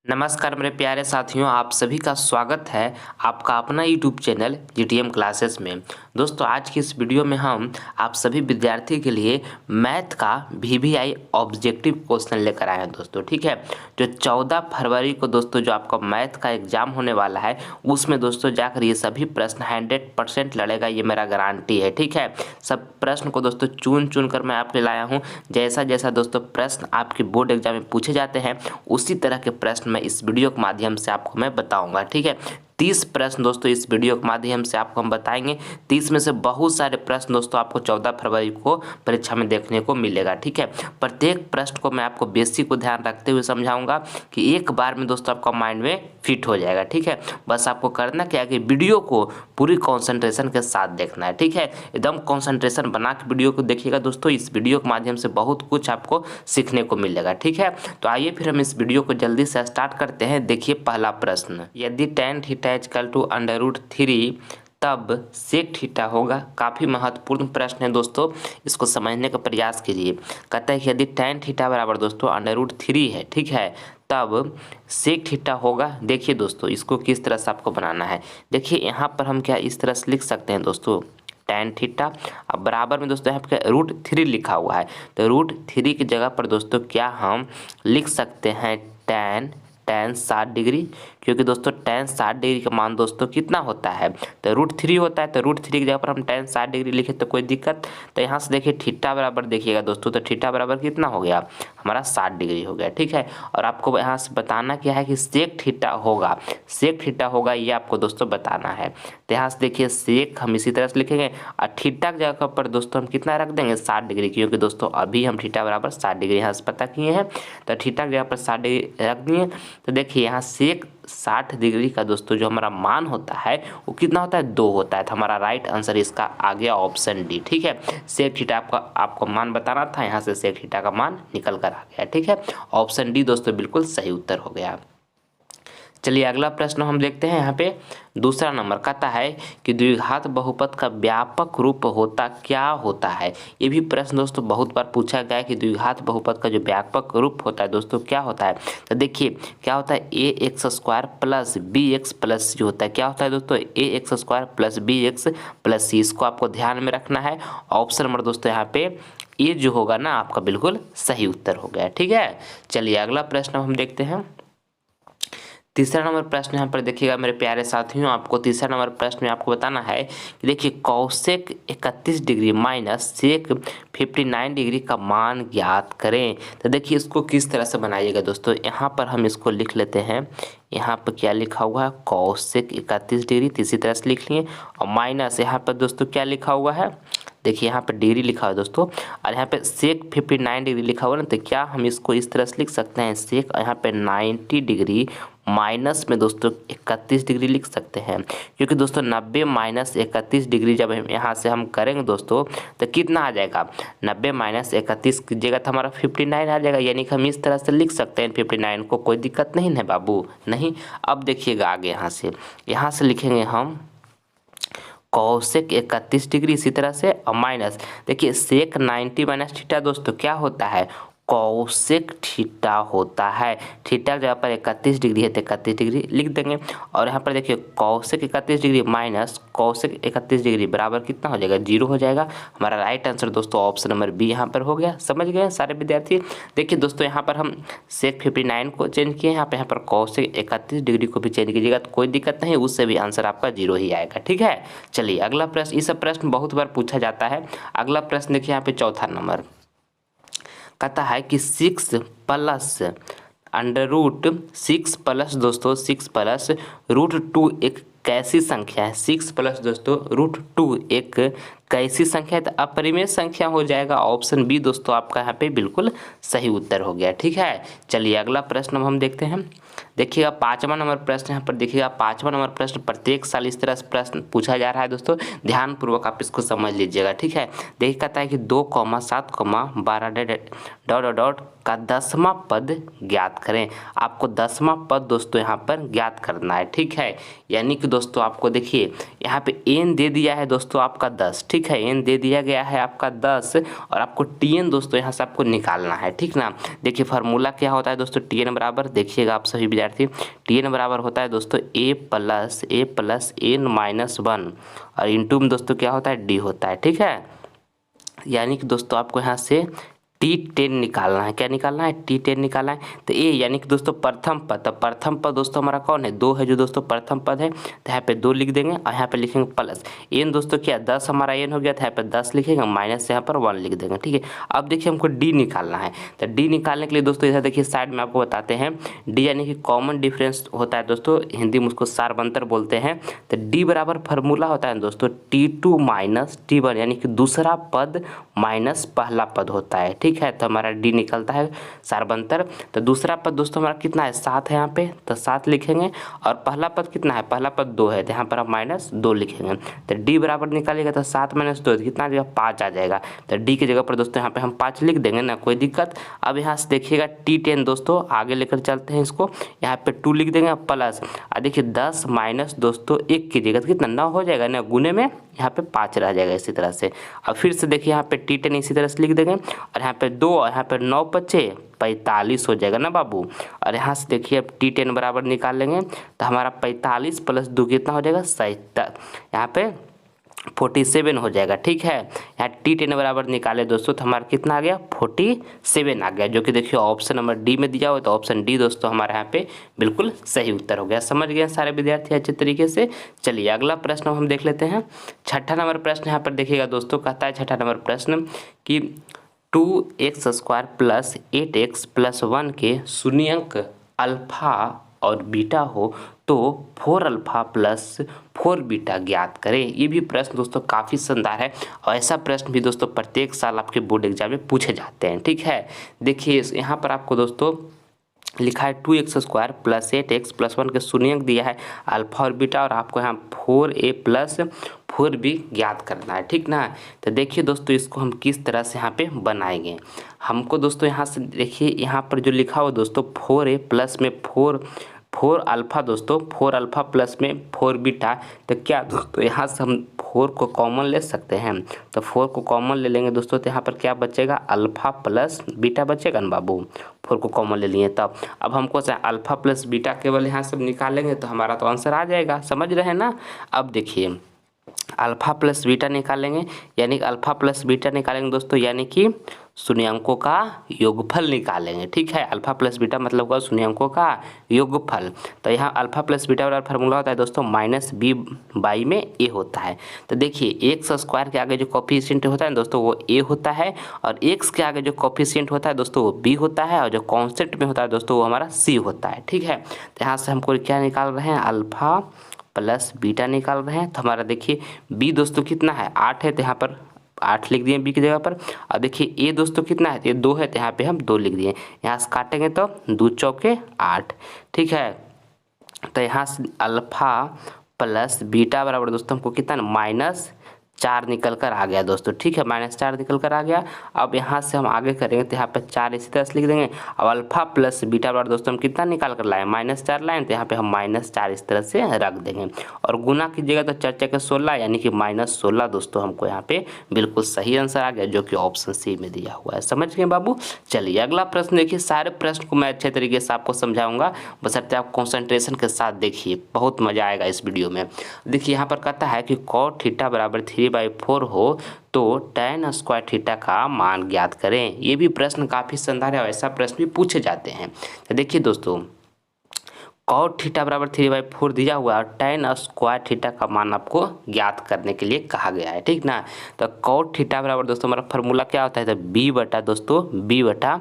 नमस्कार मेरे प्यारे साथियों, आप सभी का स्वागत है आपका अपना यूट्यूब चैनल जीटीएम क्लासेस में। दोस्तों, आज की इस वीडियो में हम आप सभी विद्यार्थी के लिए मैथ का वीवीआई ऑब्जेक्टिव क्वेश्चन लेकर आए हैं दोस्तों। ठीक है, जो 14 फरवरी को दोस्तों जो आपका मैथ का एग्जाम होने वाला है उसमें दोस्तों जाकर ये सभी प्रश्न 100% लड़ेगा, ये मेरा गारंटी है। ठीक है, सब प्रश्न को दोस्तों चुन चुन कर मैं आपके लाया हूँ। जैसा जैसा दोस्तों प्रश्न आपके बोर्ड एग्जाम में पूछे जाते हैं उसी तरह के प्रश्न मैं इस वीडियो के माध्यम से आपको मैं बताऊंगा। ठीक है, 30 प्रश्न दोस्तों इस वीडियो के माध्यम से आपको हम बताएंगे। 30 में से बहुत सारे प्रश्न दोस्तों आपको 14 फरवरी को परीक्षा में देखने को मिलेगा। ठीक है, प्रत्येक प्रश्न को मैं आपको बेसिक को ध्यान रखते हुए समझाऊंगा कि एक बार में दोस्तों आपका माइंड में फिट हो जाएगा। ठीक है, बस आपको करना क्या है कि वीडियो को पूरी कॉन्सेंट्रेशन के साथ देखना है। ठीक है, एकदम कॉन्सेंट्रेशन बना के वीडियो को देखिएगा दोस्तों। इस वीडियो के माध्यम से बहुत कुछ आपको सीखने को मिलेगा। ठीक है, तो आइए फिर हम इस वीडियो को जल्दी से स्टार्ट करते हैं। देखिए पहला प्रश्न, यदि tan थीटा इक्वल टू √3 तब सेक थीटा होगा। काफ़ी महत्वपूर्ण प्रश्न है दोस्तों, इसको समझने का प्रयास कीजिए। कहता है कि यदि tan थीटा बराबर दोस्तों √3 है, ठीक है, तब सेक थीटा होगा। देखिए दोस्तों, इसको किस तरह से आपको बनाना है। देखिए यहाँ पर हम क्या इस तरह से लिख सकते हैं दोस्तों, tan थीटा, अब बराबर में दोस्तों यहाँ पे √3 लिखा हुआ है, तो √3 की जगह पर दोस्तों क्या हम लिख सकते हैं tan 60 डिग्री, क्योंकि दोस्तों tan 60 डिग्री का मान दोस्तों कितना होता है, तो √3 होता है। तो √3 की जगह पर हम tan 60 डिग्री लिखे तो कोई दिक्कत। तो यहाँ से देखिए थीटा बराबर देखिएगा दोस्तों, तो थीटा बराबर कितना हो गया हमारा 60 डिग्री हो गया। ठीक है, और आपको यहाँ से बताना क्या है कि सेक थीटा होगा, सेक थीटा होगा ये आपको दोस्तों बताना है। तो यहाँ से देखिए सेक हम इसी तरह से लिखेंगे और थीटा की जगह पर दोस्तों हम कितना रख देंगे 60 डिग्री, क्योंकि दोस्तों अभी हम थीटा बराबर 60 डिग्री यहाँ से पता किए हैं। तो थीटा की जगह पर 60 डिग्री रख दिए। तो देखिए यहाँ सेक 60 डिग्री का दोस्तों जो हमारा मान होता है वो कितना होता है 2 होता है। तो हमारा राइट आंसर इसका आ गया ऑप्शन डी। ठीक है, सेक थीटा आपको मान बताना था, यहाँ से सेक थीटा का मान निकल कर आ गया। ठीक है, ऑप्शन डी दोस्तों बिल्कुल सही उत्तर हो गया। चलिए अगला प्रश्न हम देखते हैं। यहाँ पे दूसरा नंबर कहता है कि द्विघात बहुपद का व्यापक रूप होता क्या होता है। ये भी प्रश्न दोस्तों बहुत बार पूछा गया है कि द्विघात बहुपद का जो व्यापक रूप होता है दोस्तों क्या होता है। तो देखिए क्या होता है, ax² plus bx plus c होता है। क्या होता है दोस्तों, ax² plus bx plus c। इसको आपको ध्यान में रखना है। ऑप्शन नंबर दोस्तों यहाँ पे ये जो होगा ना आपका बिल्कुल सही उत्तर हो गया। ठीक है, चलिए अगला प्रश्न हम देखते हैं। तीसरा नंबर प्रश्न यहाँ पर देखिएगा मेरे प्यारे साथियों, आपको तीसरा नंबर प्रश्न में आपको बताना है कि देखिए cosec 31 degree minus sec 59 degree का मान ज्ञात करें। तो देखिए इसको किस तरह से बनाइएगा दोस्तों, यहाँ पर हम इसको लिख लेते हैं। यहाँ पर क्या लिखा हुआ है, कौशिक 31 डिग्री, इसी तरह से लिख लिए, और माइनस यहाँ पर दोस्तों क्या लिखा हुआ है, देखिए यहाँ पे डिग्री लिखा है दोस्तों, और यहाँ पे सेक 59 डिग्री लिखा हुआ है ना। तो क्या हम इसको इस तरह से लिख सकते हैं, सेक यहाँ पे 90 डिग्री माइनस में दोस्तों 31 डिग्री लिख सकते हैं, क्योंकि दोस्तों 90 माइनस 31 डिग्री जब हम यहाँ से हम करेंगे दोस्तों तो कितना आ जाएगा, 90 माइनस 31 की जगह तो हमारा 59 आ जाएगा। यानी कि हम इस तरह से लिख सकते हैं 59 को, कोई दिक्कत नहीं है बाबू, नहीं। अब देखिएगा आगे यहाँ से लिखेंगे हम कौशिक 31 डिग्री, इसी तरह से और माइनस देखिए सेक 90 माइनस थीटा दोस्तों क्या होता है, कौशिक थीटा होता है। थीटा जगह पर 31 डिग्री है तो 31 डिग्री लिख देंगे, और यहाँ पर देखिए cosec 31 degree minus Kaushik 31 degree बराबर कितना हो जाएगा, 0 हो जाएगा। हमारा राइट आंसर दोस्तों ऑप्शन नंबर बी यहाँ पर हो गया। समझ गए सारे विद्यार्थी। देखिए दोस्तों यहाँ पर हम सेक 59 को चेंज किए, यहाँ पर कौशिक 31 डिग्री को भी चेंज कीजिएगा तो कोई दिक्कत नहीं, उससे भी आंसर आपका 0 ही आएगा। ठीक है, चलिए अगला प्रश्न, ये सब प्रश्न बहुत बार पूछा जाता है। अगला प्रश्न देखिए यहाँ पे चौथा नंबर कहता है कि 6 प्लस √6 प्लस दोस्तों 6 प्लस √2 एक कैसी संख्या है। 6 प्लस दोस्तों √2 एक कैसी संख्या है, तो अपरिमेय संख्या हो जाएगा। ऑप्शन बी दोस्तों आपका यहाँ पे बिल्कुल सही उत्तर हो गया। ठीक है, चलिए अगला प्रश्न हम देखते हैं। देखिएगा 5वां नंबर प्रश्न यहाँ पर देखिएगा, 5वां नंबर प्रश्न प्रत्येक साल इस तरह से प्रश्न पूछा जा रहा है दोस्तों, ध्यानपूर्वक आप इसको समझ लीजिएगा। ठीक है, देखिए कहता है कि 2,7,12 का 10वां पद ज्ञात करें। आपको 10वां पद दोस्तों यहाँ पर ज्ञात करना है। ठीक है, यानी कि दोस्तों आपको देखिए यहाँ पे n दे दिया है दोस्तों आपका 10। ठीक है। एन दे दिया गया है आपका 10 और आपको टी एन दोस्तों यहाँ से आपको निकालना है, ठीक ना। देखिए फार्मूला क्या होता है दोस्तों, टी एन बराबर, देखिएगा आप सभी विद्यार्थी, टी एन बराबर होता है दोस्तों ए प्लस एन माइनस 1 और इंटू में दोस्तों क्या होता है डी होता है, ठीक है। यानी कि दोस्तों आपको यहाँ से T10 निकालना है। क्या निकालना है? T10 निकालना है। तो ए यानी कि दोस्तों प्रथम पद, तो प्रथम पद दोस्तों हमारा कौन है? 2 है जो दोस्तों प्रथम पद है, तो यहाँ पे 2 लिख देंगे और यहाँ पे लिखेंगे प्लस एन दोस्तों क्या 10 हमारा एन हो गया, तो यहाँ पे 10 लिखेंगे माइनस यहाँ पर 1 लिख देंगे, ठीक है। अब देखिए हमको डी निकालना है, तो डी निकालने के लिए दोस्तों इधर देखिए साइड में आपको बताते हैं डी यानी कि कॉमन डिफरेंस होता है दोस्तों, हिंदी में उसको सारबंतर बोलते हैं। तो डी बराबर फार्मूला होता है दोस्तों T2 माइनस T1 यानी कि दूसरा पद माइनस पहला पद होता है, ठीक है। तो हमारा डी निकलता है सारबंतर। तो दूसरा पद दोस्तों हमारा कितना है? 7 है यहाँ पे, तो 7 लिखेंगे और पहला पद कितना है? पहला पद 2 है, तो यहाँ पर आप माइनस 2 लिखेंगे। तो डी बराबर निकालिएगा तो 7 माइनस 2 कितना आ जाएगा? 5 आ जाएगा। तो डी की जगह पर दोस्तों यहाँ पे हम 5 लिख देंगे ना, कोई दिक्कत। अब यहाँ से देखिएगा T10 दोस्तों आगे लेकर चलते हैं इसको, यहाँ पे 2 लिख देंगे प्लस, और देखिए 10 माइनस दोस्तों 1 कीजिएगा तो कितना 9 हो जाएगा ना, गुने में यहाँ पे 5 रह जाएगा इसी तरह से। अब फिर से देखिए यहाँ पे T10 इसी तरह से लिख देंगे और यहाँ पे 2 और यहाँ पे 9 बचे 45 हो जाएगा ना बाबू। और यहाँ से देखिए अब T10 बराबर निकाल लेंगे तो हमारा 45 प्लस 2 कितना हो जाएगा? 77, यहाँ पे 47 हो जाएगा, ठीक है। यहाँ T10 बराबर निकाले दोस्तों तो हमारा कितना आ गया? 47 आ गया, जो कि देखिए ऑप्शन नंबर डी में दिया हुआ, तो ऑप्शन डी दोस्तों हमारे यहाँ पे बिल्कुल सही उत्तर हो गया। समझ गए सारे विद्यार्थी अच्छे तरीके से। चलिए अगला प्रश्न हम देख लेते हैं। छठा नंबर प्रश्न यहाँ पर देखिएगा दोस्तों, कहता है छठा नंबर प्रश्न कि 2x² प्लस 8x प्लस 1 के शून्यंक अल्फा और बीटा हो तो 4 अल्फा प्लस 4 बीटा ज्ञात करें। ये भी प्रश्न दोस्तों काफ़ी शानदार है और ऐसा प्रश्न भी दोस्तों प्रत्येक साल आपके बोर्ड एग्जाम में पूछे जाते हैं, ठीक है। देखिए यहाँ पर आपको दोस्तों लिखा है 2x² प्लस 8x प्लस 1 के शून्यंक दिया है अल्फा और बीटा, और आपको यहाँ 4a प्लस 4b ज्ञात करना है, ठीक ना। तो देखिए दोस्तों इसको हम किस तरह से यहाँ पे बनाएंगे। हमको दोस्तों यहाँ से देखिए यहाँ पर जो लिखा हुआ दोस्तों 4a प्लस में 4 अल्फा दोस्तों, 4 अल्फा प्लस में 4 बीटा, तो क्या दोस्तों यहाँ से हम 4 को कॉमन ले सकते हैं। तो 4 को कॉमन ले लेंगे दोस्तों तो यहाँ पर क्या बचेगा? अल्फा प्लस बीटा बचेगा ना बाबू। 4 को कॉमन ले लिए तब अब हमको अल्फा प्लस बीटा केवल यहाँ से निकालेंगे तो हमारा तो आंसर आ जाएगा, समझ रहे हैं ना। अब देखिए अल्फा प्लस बीटा निकालेंगे, यानी कि अल्फा प्लस बीटा निकालेंगे दोस्तों, यानी कि शून्यंकों का योगफल निकालेंगे, ठीक है। अल्फा प्लस बीटा मतलब होगा शून्यंकों का योगफल। तो यहाँ अल्फा प्लस बीटा वाला फार्मूला होता है दोस्तों माइनस बी बाई में ए होता है। तो देखिए x² के आगे जो कोफिशिएंट होता है दोस्तों वो a होता है, और x के आगे जो कोफिशिएंट होता है दोस्तों वो b होता है, और जो कांस्टेंट में होता है दोस्तों वो हमारा c होता है, ठीक है। तो यहाँ से हमको क्या निकाल रहे हैं? अल्फा प्लस बीटा निकाल रहे हैं। तो हमारा देखिए b दोस्तों कितना है? 8 है, तो यहाँ पर 8 लिख दिए बी की जगह पर। अब देखिए ए दोस्तों कितना है? ये 2 है, तो यहाँ पे हम 2 लिख दिए। यहाँ से काटेंगे तो 2 चौके 8, ठीक है। तो यहाँ से अल्फा प्लस बीटा बराबर दोस्तों हमको कितना? -4 निकल कर आ गया दोस्तों, ठीक है। -4 निकल कर आ गया। अब यहाँ से हम आगे करेंगे तो यहाँ पे 4 इसी तरह से लिख देंगे। अब अल्फा प्लस बीटा बराबर दोस्तों हम कितना निकाल कर लाए? -4 लाए, तो यहाँ पे हम -4 इस तरह से रख देंगे और गुना कीजिएगा तो 4 4 के 16 यानी कि -16 दोस्तों हमको यहाँ पे बिल्कुल सही आंसर आ गया, जो कि ऑप्शन सी में दिया हुआ है। समझ गए बाबू। चलिए अगला प्रश्न देखिए। सारे प्रश्न को मैं अच्छे तरीके से आपको समझाऊंगा, बशर्ते आप कॉन्सेंट्रेशन के साथ देखिए, बहुत मजा आएगा इस वीडियो में। देखिए यहाँ पर कहता है कि cot थीटा बराबर 3/4 हो तो tan स्क्वायर थीटा का मान ज्ञात करें। ये भी प्रश्न काफ़ी शानदार है और ऐसा प्रश्न भी पूछे जाते हैं। तो देखिए दोस्तों cot थीटा बराबर 3/4 दिया हुआ है और tan स्क्वायर थीटा का मान आपको ज्ञात करने के लिए कहा गया है, ठीक ना। तो cot थीटा बराबर दोस्तों हमारा फार्मूला क्या होता है? तो b बटा दोस्तों b बटा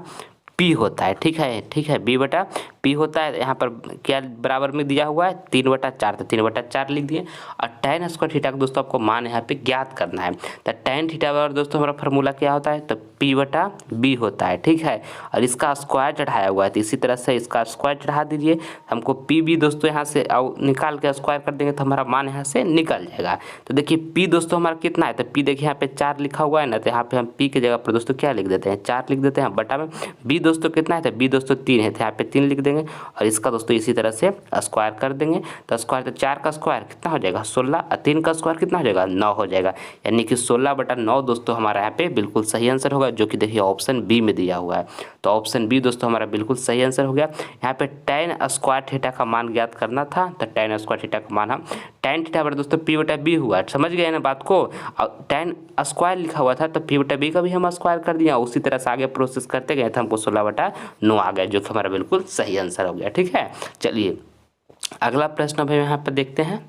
p होता है, ठीक है, ठीक है। b बटा p होता है। यहाँ पर क्या बराबर में दिया हुआ है? 3/4, तो 3/4 लिख दिए। और tan स्क्वायर थीटा का दोस्तों आपको मान यहाँ पे ज्ञात करना है। तो tan थीटा बराबर दोस्तों हमारा फार्मूला क्या होता है? तो p बटा b होता है, ठीक है। और इसका स्क्वायर चढ़ाया हुआ है, तो इसी तरह से इसका स्क्वायर चढ़ा दीजिए। हमको p भी दोस्तों यहाँ से निकाल के स्क्वायर कर देंगे तो हमारा मान यहाँ से निकल जाएगा। तो देखिए p दोस्तों हमारा कितना है? तो p देखिए यहाँ पे 4 लिखा हुआ है ना, तो यहाँ पे हम p की जगह पर दोस्तों क्या लिख देते हैं? 4 लिख देते हैं। बटा में b दोस्तों कितना है? तो b दोस्तों 3 है, तो यहाँ पे 3 लिख देंगे। देंगे और इसका दोस्तों इसी तरह से स्क्वायर कर देंगे। तो स्क्वायर, तो 4 का स्क्वायर कितना हो जाएगा 16, और 3 का स्क्वायर कितना हो जाएगा 9 हो जाएगा। यानी कि 16/9 दोस्तों हमारा यहाँ पे बिल्कुल सही आंसर होगा, जो कि देखिए ऑप्शन बी में दिया हुआ है। तो ऑप्शन बी दोस्तों हमारा बिल्कुल सही आंसर हो गया। यहाँ पे tan स्क्वायर थीटा का मान ज्ञात करना था, तो tan स्क्वायर थीटा का मान हम tan थीटा बराबर दोस्तों p/b हुआ, समझ गए ना बात को। और tan स्क्वायर लिखा हुआ था तो p/b का भी हम स्क्वायर कर दिया, उसी तरह से आगे प्रोसेस करते गए तो हमको 16/9 आ गया, जो कि हमारा बिल्कुल सही आंसर हो गया। ठीक है, चलिए अगला प्रश्न अब यहाँ पर देखते हैं।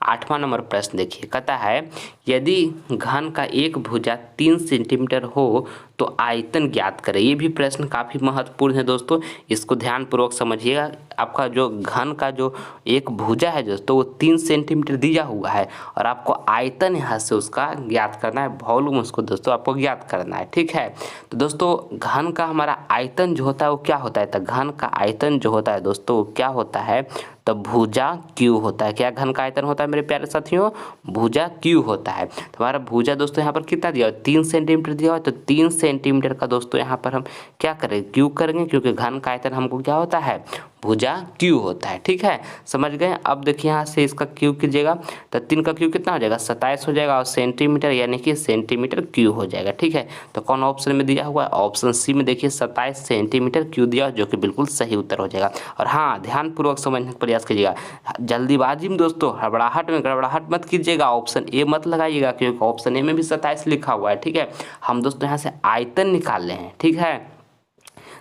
8वां नंबर प्रश्न देखिए, कहता है यदि घन का एक भुजा 3 सेंटीमीटर हो तो आयतन ज्ञात करें। ये भी प्रश्न काफ़ी महत्वपूर्ण है दोस्तों, इसको ध्यानपूर्वक समझिएगा। आपका जो घन का जो एक भुजा है दोस्तों वो 3 सेंटीमीटर दिया हुआ है और आपको आयतन यहाँ से उसका ज्ञात करना है, वॉल्यूम उसको दोस्तों आपको ज्ञात करना है। ठीक है, तो दोस्तों घन का हमारा आयतन जो होता है वो क्या होता है, तो घन का आयतन जो होता है दोस्तों वो क्या होता है, तो भुजा क्यू होता है। क्या घन का आयतन होता है मेरे प्यारे साथियों, भुजा क्यू होता है। तो हमारा भुजा दोस्तों यहाँ पर कितना दिया हुआ है 3 सेंटीमीटर दिया हुआ है, तो 3 सेंटीमीटर का दोस्तों यहाँ पर हम क्या करेंगे क्यू करेंगे, क्योंकि घन का आयतन हमको क्या होता है भुजा क्यू होता है। ठीक है, समझ गए। अब देखिए यहाँ से इसका क्यू कीजिएगा तो 3 का क्यू कितना हो जाएगा 27 हो जाएगा, और सेंटीमीटर यानी कि सेंटीमीटर क्यू हो जाएगा। ठीक है, तो कौन ऑप्शन में दिया हुआ है, ऑप्शन सी में देखिए 27 सेंटीमीटर क्यू दिया, जो कि बिल्कुल सही उत्तर हो जाएगा। और हाँ, ध्यानपूर्वक समझने का प्रयास कीजिएगा, जल्दीबाजी में दोस्तों हड़बड़ाहट में गड़बड़ाहट मत कीजिएगा, ऑप्शन ए मत लगाइएगा, क्योंकि ऑप्शन ए में भी 27 लिखा हुआ है। ठीक है, हम दोस्तों यहाँ से आयतन निकाल रहे हैं। ठीक है,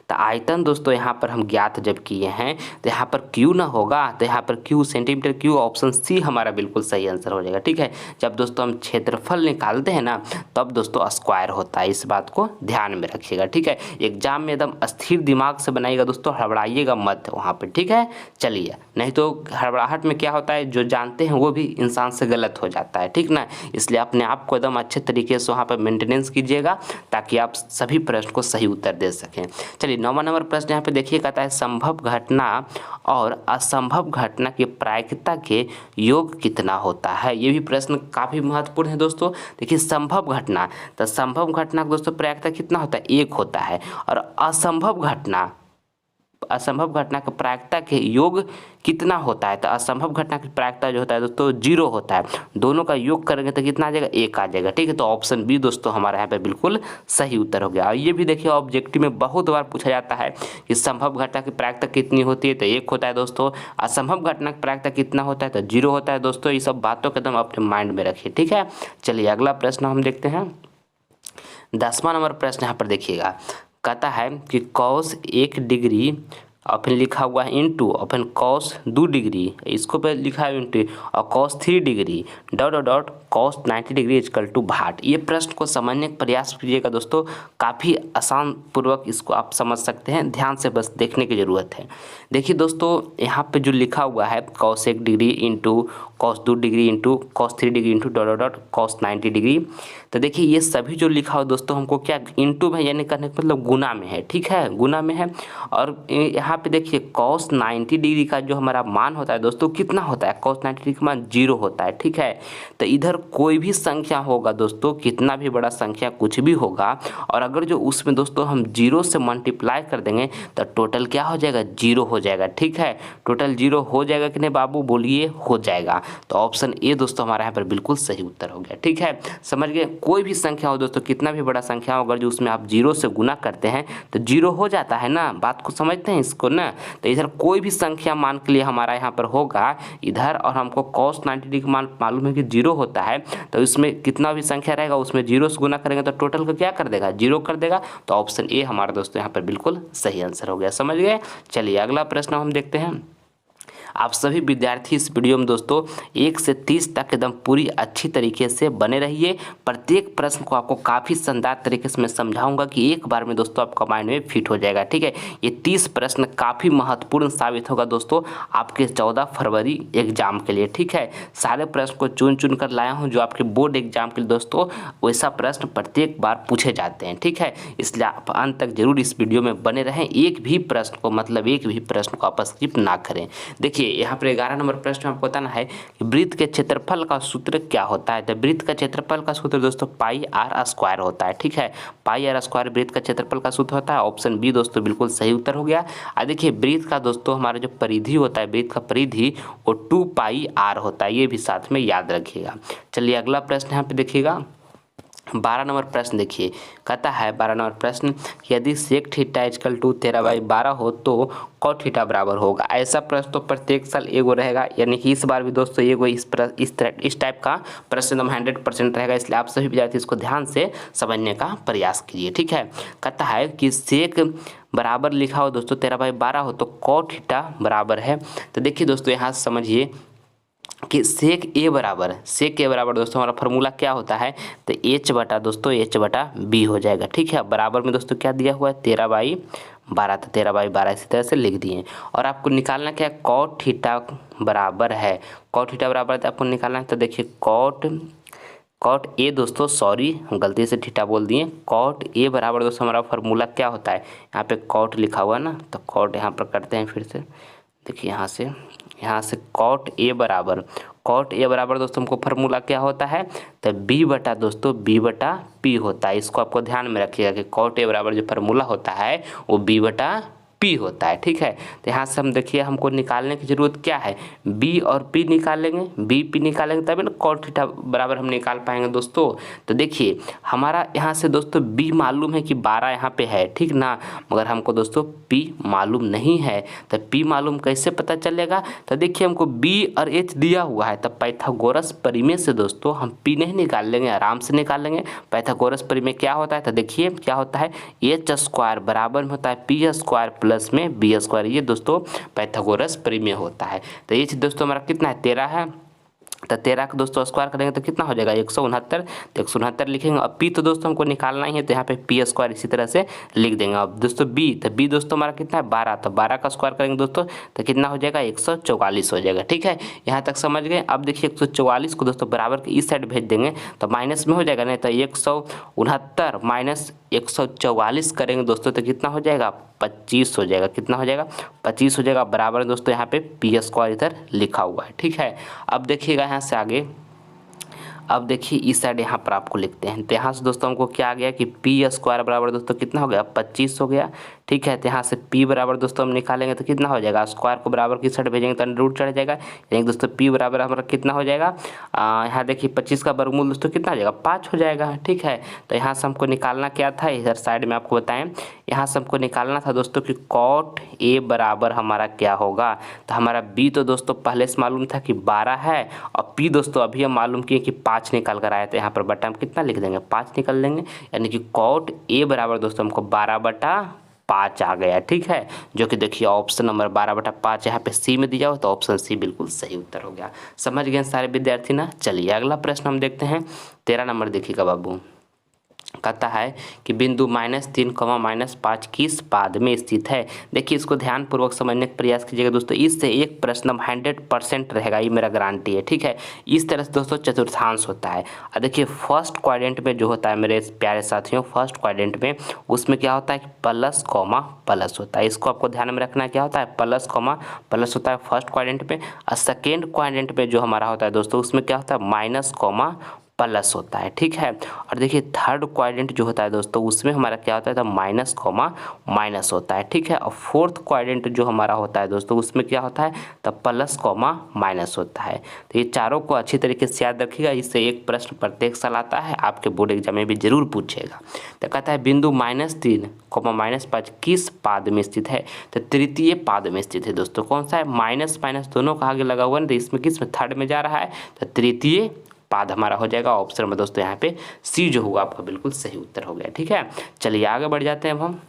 तो आयतन दोस्तों यहाँ पर हम ज्ञात जब किए हैं तो यहाँ पर क्यू ना होगा, तो यहाँ पर cube centimetre cube, option C हमारा बिल्कुल सही आंसर हो जाएगा। ठीक है, जब दोस्तों हम क्षेत्रफल निकालते हैं ना तब दोस्तों स्क्वायर होता है, इस बात को ध्यान में रखिएगा। ठीक है, एग्जाम में एकदम स्थिर दिमाग से बनाइएगा दोस्तों, हड़बड़ाइएगा मत वहाँ पर। ठीक है, चलिए, नहीं तो हड़बड़ाहट में क्या होता है जो जानते हैं वो भी इंसान से गलत हो जाता है। ठीक ना, इसलिए अपने आप को एकदम अच्छे तरीके से वहाँ पर मेंटेनेंस कीजिएगा ताकि आप सभी प्रश्न को सही उत्तर दे सकें। चलिए 9वां नंबर प्रश्न यहाँ पे देखिए, कहता है संभव घटना और असंभव घटना की प्रायिकता के योग कितना होता है। ये भी प्रश्न काफी महत्वपूर्ण है दोस्तों। देखिए संभव घटना, तो संभव घटना का दोस्तों प्रायिकता कितना होता है 1 होता है, और असंभव घटना के प्रायिकता के योग कितना होता है, तो असंभव घटना की प्रायिकता जो होता है दोस्तों 0 होता है। दोनों का योग करेंगे तो कितना आ जाएगा 1 आ जाएगा। ठीक है, तो ऑप्शन बी दोस्तों हमारे यहाँ पे बिल्कुल सही उत्तर हो गया। और ये भी देखिए ऑब्जेक्टिव में बहुत बार पूछा जाता है कि संभव घटना की प्रायिकता कितनी होती है, तो 1 होता है दोस्तों। असंभव घटना की प्रायिकता कितना होता है, तो 0 होता है दोस्तों। ये सब बातों को एकदम अपने माइंड में रखिए। ठीक है, चलिए अगला प्रश्न हम देखते हैं। 10वां नंबर प्रश्न यहाँ पर देखिएगा, कहता है कि कॉस 1 डिग्री और फिर लिखा हुआ है इंटू, और फिर कॉस 2 डिग्री, इसको पे लिखा है इंटू, और cos 3 degree dot dot dot cos 90 degree equal to भाट। ये प्रश्न को समझने का प्रयास कीजिएगा दोस्तों, काफ़ी आसान पूर्वक इसको आप समझ सकते हैं, ध्यान से बस देखने की ज़रूरत है। देखिए दोस्तों यहाँ पे जो लिखा हुआ है cos 1 degree into cos 2 degree into cos 3 degree into dot dot dot cos 90 degree, तो देखिए ये सभी जो लिखा हो दोस्तों हमको क्या इंटू में यानी करने का मतलब गुना में है। ठीक है, गुना में है। और यहाँ पे देखिए कॉस 90 डिग्री का जो हमारा मान होता है दोस्तों कितना होता है, कॉस 90 डिग्री का मान 0 होता है। ठीक है, तो इधर कोई भी संख्या होगा दोस्तों, कितना भी बड़ा संख्या कुछ भी होगा, और अगर जो उसमें दोस्तों हम 0 से मल्टीप्लाई कर देंगे तो टोटल क्या हो जाएगा 0 हो जाएगा। ठीक है, टोटल 0 हो जाएगा कि नहीं बाबू, बोलिए हो जाएगा। तो ऑप्शन ए दोस्तों हमारा यहाँ पर बिल्कुल सही उत्तर हो गया। ठीक है, समझ गए। कोई भी संख्या हो दोस्तों, कितना भी बड़ा संख्या हो, अगर जो उसमें आप 0 से गुना करते हैं तो 0 हो जाता है ना, बात को समझते हैं इसको ना। तो इधर कोई भी संख्या मान के लिए हमारा यहाँ पर होगा इधर, और हमको cos 90 डिग्री मान मालूम है कि 0 होता है, तो इसमें कितना भी संख्या रहेगा उसमें 0 से गुना करेंगे तो टोटल को क्या कर देगा 0 कर देगा। तो ऑप्शन ए हमारा दोस्तों यहाँ पर बिल्कुल सही आंसर हो गया, समझ गए। चलिए अगला प्रश्न हम देखते हैं। आप सभी विद्यार्थी इस वीडियो में दोस्तों 1 से 30 तक एकदम पूरी अच्छी तरीके से बने रहिए। प्रत्येक प्रश्न को आपको काफ़ी शानदार तरीके से मैं समझाऊंगा कि एक बार में दोस्तों आपका माइंड में फिट हो जाएगा। ठीक है, ये 30 प्रश्न काफ़ी महत्वपूर्ण साबित होगा दोस्तों आपके 14 फरवरी एग्जाम के लिए। ठीक है, सारे प्रश्न को चुन चुन कर लाया हूँ जो आपके बोर्ड एग्जाम के लिए दोस्तों वैसा प्रश्न प्रत्येक बार पूछे जाते हैं। ठीक है, इसलिए आप अंत तक जरूर इस वीडियो में बने रहें, एक भी प्रश्न को आप स्किप ना करें। देखिए यहाँ पर 11 नंबर प्रश्न में आपको बताना है कि वृत्त के क्षेत्रफल का सूत्र क्या होता है। तो वृत्त का क्षेत्रफल का सूत्र दोस्तों पाई आर स्क्वायर होता है। ठीक है, पाई आर स्क्वायर वृत्त का क्षेत्रफल का सूत्र होता है। ऑप्शन बी दोस्तों बिल्कुल सही उत्तर हो गया। देखिए वृत्त का दोस्तों हमारा जो परिधि होता है, वृत्त का परिधि वो 2 पाई आर होता है, ये भी साथ में याद रखिएगा। चलिए अगला प्रश्न यहाँ पे देखिएगा 12 नंबर प्रश्न देखिए, कहता है 12 नंबर प्रश्न यदि सेक थीटा इक्वल टू 13/12 हो तो कॉट थीटा बराबर होगा। ऐसा प्रश्न तो प्रत्येक साल एगो रहेगा, यानी कि इस बार भी दोस्तों एगो इस टाइप का प्रश्न एकदम 100% रहेगा, इसलिए आप सभी विद्यार्थी इसको ध्यान से समझने का प्रयास कीजिए। ठीक है, कहता है कि सेक बराबर लिखा हो दोस्तों 13/12 हो तो कॉट थीटा बराबर है। तो देखिए दोस्तों यहाँ से समझिए कि सेक ए बराबर दोस्तों हमारा फॉर्मूला क्या होता है, तो एच बटा दोस्तों एच बटा बी हो जाएगा। ठीक है, बराबर में दोस्तों क्या दिया हुआ है 13/12, तो 13/12 इसी तरह से लिख दिए। और आपको निकालना क्या है, कॉट थीटा बराबर है, कॉट थीटा बराबर है आपको निकालना है। तो देखिए कॉट ए दोस्तों, सॉरी गलती से थीटा बोल दिए, कॉट ए बराबर दोस्तों हमारा फॉर्मूला क्या होता है, यहाँ पे कॉट लिखा हुआ ना, तो कॉट यहाँ पर करते हैं फिर से। देखिए यहाँ से कॉट ए बराबर दोस्तों हमको फार्मूला क्या होता है, तो बी बटा दोस्तों बी बटा पी होता है। इसको आपको ध्यान में रखिएगा कि कॉट ए बराबर जो फार्मूला होता है वो बी बटा पी होता है। ठीक है, तो यहाँ से हम देखिए हमको निकालने की जरूरत क्या है, बी और पी निकालेंगे, बी पी निकालेंगे तभी ना कॉट थीटा बराबर हम निकाल पाएंगे दोस्तों। तो देखिए हमारा यहाँ से दोस्तों बी मालूम है कि 12 यहाँ पे है, ठीक ना, मगर हमको दोस्तों पी मालूम नहीं है। तो पी मालूम कैसे पता चलेगा, तो देखिए हमको बी और एच दिया हुआ है, तब पाइथागोरस प्रमेय से दोस्तों हम पी नहीं निकाल लेंगे, आराम से निकाल लेंगे। पाइथागोरस प्रमेय क्या होता है, तो देखिए क्या होता है, एच स्क्वायर बराबर में होता है पी स्क्वायर प्लस में बी स्क्वायर, ये दोस्तों पाइथागोरस प्रमेय होता है। तो ये दोस्तों हमारा कितना है 13 है, तो 13 का दोस्तों स्क्वायर करेंगे तो कितना हो जाएगा 169, तो 169 लिखेंगे। अब पी तो दोस्तों हमको निकालना ही है, तो यहाँ पे पी स्क्वायर इसी तरह से लिख देंगे। अब दोस्तों बी, तो बी दोस्तों हमारा कितना है 12, तो 12 का स्क्वायर करेंगे दोस्तों तो कितना हो जाएगा 144 हो जाएगा। ठीक है, यहाँ तक समझ गए। अब देखिए 144 को दोस्तों बराबर के इस साइड भेज देंगे तो माइनस में हो जाएगा, नहीं तो 169 माइनस 144 करेंगे दोस्तों तो कितना हो जाएगा 25 हो जाएगा। कितना हो जाएगा 25 हो जाएगा, बराबर दोस्तों यहाँ पे पी स्क्वायर इधर लिखा हुआ है। ठीक है, अब देखिएगा यहाँ से आगे, अब देखिए इस साइड यहाँ पर आपको लिखते हैं, तो यहाँ से दोस्तों हमको क्या आ गया कि पी स्क्वायर बराबर दोस्तों कितना हो गया 25 हो गया। ठीक है, तो यहाँ से पी बराबर दोस्तों हम निकालेंगे तो कितना हो जाएगा, स्क्वायर को बराबर किस साइड भेजेंगे तो रूट चढ़ जाएगा, यानी दोस्तों पी बराबर हमारा कितना हो जाएगा, यहाँ देखिए 25 का वर्गमूल दोस्तों कितना हो जाएगा 5 हो जाएगा। ठीक है, तो यहाँ से हमको निकालना क्या था, इधर साइड में आपको बताएं, यहाँ से हमको निकालना था दोस्तों कि कॉट ए बराबर हमारा क्या होगा, तो हमारा बी तो दोस्तों पहले से मालूम था कि 12 है, और पी दोस्तों अभी हम मालूम किए कि 5 निकाल कर आए, तो यहाँ पर बटा हम कितना लिख देंगे 5 निकाल देंगे, यानी कि कॉट ए बराबर दोस्तों हमको 12/5 आ गया। ठीक है, जो कि देखिए ऑप्शन नंबर 12/5 यहाँ पे सी में दिया हो, तो ऑप्शन सी बिल्कुल सही उत्तर हो गया। समझ गए सारे विद्यार्थी ना। चलिए अगला प्रश्न हम देखते हैं 13 नंबर देखिएगा बाबू, कहता है कि बिंदु -3, -5 किस पाद में स्थित है। देखिए इसको ध्यान पूर्वक समझने का प्रयास कीजिएगा दोस्तों, इससे एक प्रश्न 100% रहेगा, ये मेरा गारंटी है। ठीक है, इस तरह से दोस्तों चतुर्थांश होता है। और देखिए फर्स्ट क्वाड्रेंट में जो होता है मेरे प्यारे साथियों, फर्स्ट क्वाड्रेंट में उसमें क्या होता है कि प्लस कॉमा प्लस होता है, इसको आपको ध्यान में रखना। क्या होता है प्लस कॉमा प्लस होता है फर्स्ट क्वाड्रेंट में, और सेकेंड क्वाड्रेंट में जो हमारा होता है दोस्तों उसमें क्या होता है माइनस कॉमा प्लस होता है। ठीक है, और देखिए थर्ड क्वाड्रेंट जो होता है दोस्तों उसमें हमारा क्या होता है तो माइनस कॉमा माइनस होता है। ठीक है, और फोर्थ क्वाड्रेंट जो हमारा होता है दोस्तों उसमें क्या होता है तो प्लस कॉमा माइनस होता है। तो ये चारों को अच्छी तरीके से याद रखिएगा, इससे एक प्रश्न प्रत्येक साल आता है, आपके बोर्ड एग्जाम में भी जरूर पूछेगा। तो कहता है बिंदु -3, -5 किस पाद में स्थित है, तो तृतीय पाद में स्थित है दोस्तों। कौन सा है, माइनस माइनस दोनों का आगे लगा हुआ है, तो इसमें किस में थर्ड में जा रहा है, तो तृतीय पाद हमारा हो जाएगा। ऑप्शन में दोस्तों यहाँ पे सी जो होगा आपका बिल्कुल सही उत्तर हो गया। ठीक है, चलिए आगे बढ़ जाते हैं अब हम